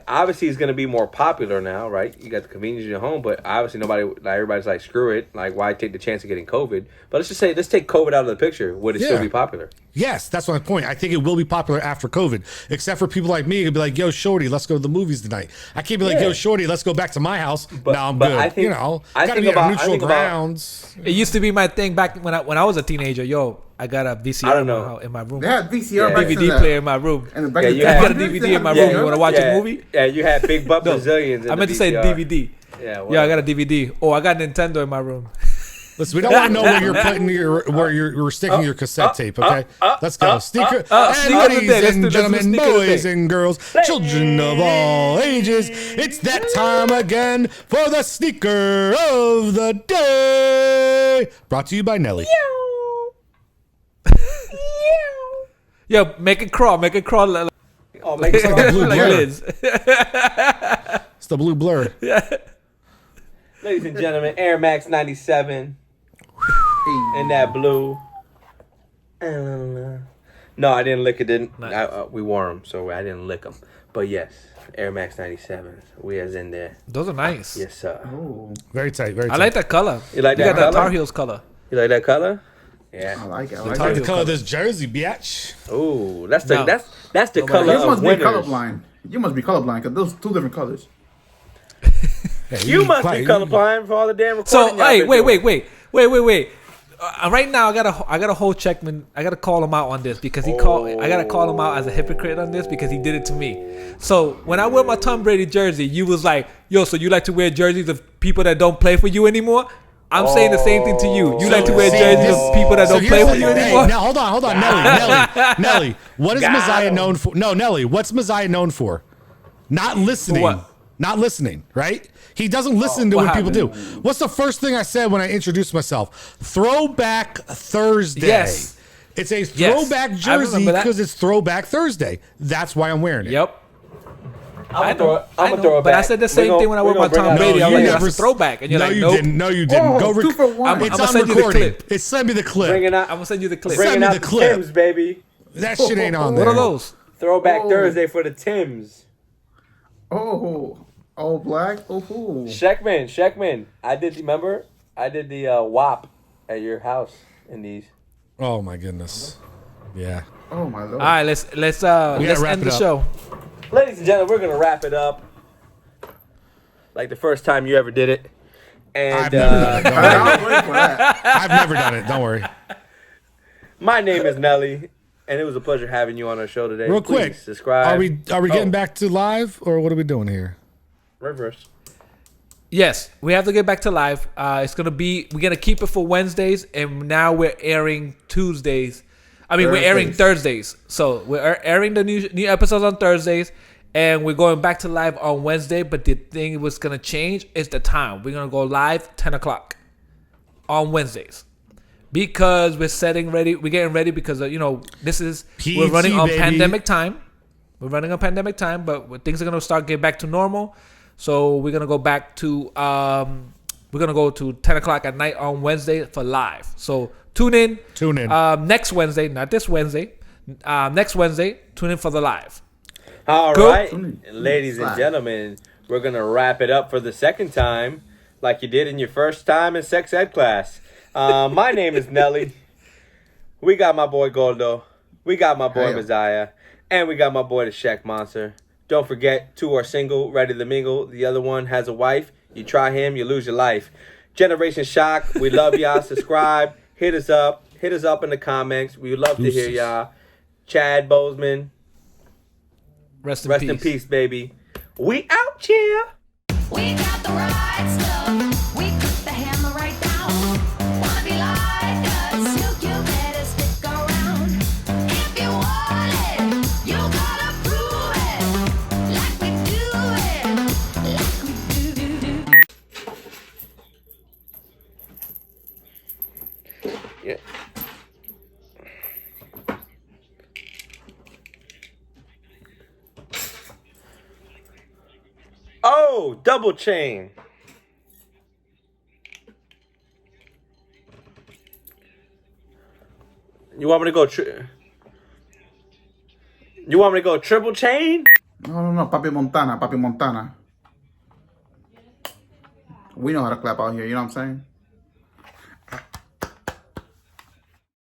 Obviously, it's going to be more popular now, right? You got the convenience of your home, but obviously everybody's like, screw it. Like, why take the chance of getting COVID? But let's take COVID out of the picture. Would it still Yeah. be popular? Yes, that's my point. I think it will be popular after COVID, except for people like me who'd be like, yo, shorty, let's go to the movies tonight. I can't be like, Yeah. yo, shorty, let's go back to my house. But- now I'm but good. I think- I gotta think be about- on I neutral think about- grounds. It used to be my thing back when I was a teenager. Yo, I got a VCR I don't know. in my room. They had VCR Yeah. back DVD in the- player in my room. in the back Yeah, of you the had- I got a 200s, DVD they in my had room. VCR. You wanna watch a movie? Yeah, you had Big Butt Brazilians. In I meant the to say VCR. DVD. Yeah, Yeah, I got a DVD. Oh, I got Nintendo in my room. Listen, we don't want to know where you're putting where you're sticking your cassette tape. Okay, let's go. Sneaker, sneaker of the ladies day. Let's and do gentlemen, sneaker of the boys day. and girls, children of all ages. It's that time again for the sneaker of the day. Brought to you by Nelly. Yo, make it crawl. Make it crawl like, Oh, make it the blue like blur. Liz. It's the blue blur. Ladies and gentlemen, Air Max 97 and that blue. No, I didn't lick it. We wore them, so I didn't lick them. But yes, Air Max 97s. We is in there. Those are nice. Yes, sir. Oh, Very tight. Very tight. I like that color. You like You that got that color? Tar Heels color. You like that color? I Yeah. like it. I The like Tar it. the Heel color of color. this jersey, bitch. Ooh, that's the No. that's the Nobody- color You of must be winners. colorblind. You must be colorblind because those two different colors. Hey, You must quite- be colorblind for all the damn recording. So y'all hey, been wait. doing. Right now, I gotta hold Checkman. I gotta call him out on this because he called. I gotta call him out as a hypocrite on this because he did it to me. So when I wear my Tom Brady jersey, you was like, "Yo, so you like to wear jerseys of people that don't play for you anymore?" I'm saying the same thing to you. You like to wear See, jerseys this- of people that don't here's play the for you thing. anymore. Hey, now hold on, Nelly. What is Got Messiah him. known for? No, Nelly, what's Messiah known for? Not listening. what? Not listening, right? He doesn't listen to what what people do. happened? What's the first thing I said when I introduced myself? Throwback Thursday. Yes. It's a throwback I jersey remember that. because it's Throwback Thursday. That's why I'm wearing it. Yep. I I'm gonna throw it but I back. said the We same gon- thing when I we wore my gonna bring Tom out- Brady. No, I'm you like, never that's a throwback, and you're no, like, you nope. didn't. No, you didn't. Oh, Go 2 for 1. It's I'ma on send you the recording. clip. It's send me the clip. Bringing out, I'm gonna send you the clip. Send bringing me out the the clip. Tims, baby. That shit ain't on there. What are those? Throwback Oh. Thursday for the Tims. Oh, all black. Oh, Sheckman. I did. Remember, I did the WAP at your house in these. Oh my goodness. Yeah. oh my lord. All right, let's gotta wrap end it the up. show. Ladies and gentlemen, we're gonna wrap it up. Like the first time you ever did it. And I've never done it. Don't worry. I was waiting for that. I've never done it. Don't worry. my name is Nelly, and it was a pleasure having you on our show today. Real Please quick, subscribe. Are we getting Oh. back to live or what are we doing here? Reverse. Yes, we have to get back to live. We're gonna keep it for Wednesdays, and now we're airing Tuesdays. We're airing Thursdays. So we're airing the new episodes on Thursdays, and we're going back to live on Wednesday. But the thing was gonna change is the time. We're gonna go live 10 o'clock on Wednesdays because we're getting ready because we're running on baby. pandemic time. We're running on pandemic time, but things are gonna start getting back to normal. So we're gonna go back to 10 o'clock at night on Wednesday for live. So tune in. Next Wednesday, not this Wednesday. Next Wednesday, tune in for the live. All Cool. right, ladies and gentlemen, we're gonna wrap it up for the second time, like you did in your first time in sex ed class. My name is Nelly. We got my boy Goldo. We got my boy Hey. Messiah, and we got my boy the Shaq Monster. Don't forget, 2 are single, ready to mingle. The other one has a wife. You try him, you lose your life. Generation Shock, we love y'all. Subscribe, hit us up in the comments. We would love to hear y'all. Chad Boseman, Rest rest in peace, baby. We out here. We got the right stuff. We put the hammer right down. Wanna be like us? You better stick around. If you want it, you gotta prove it. Like we do it. Like we do. Yeah. Oh, double chain. You want me to go You want me to go triple chain? No, Papi Montana. We know how to clap out here. You know what I'm saying?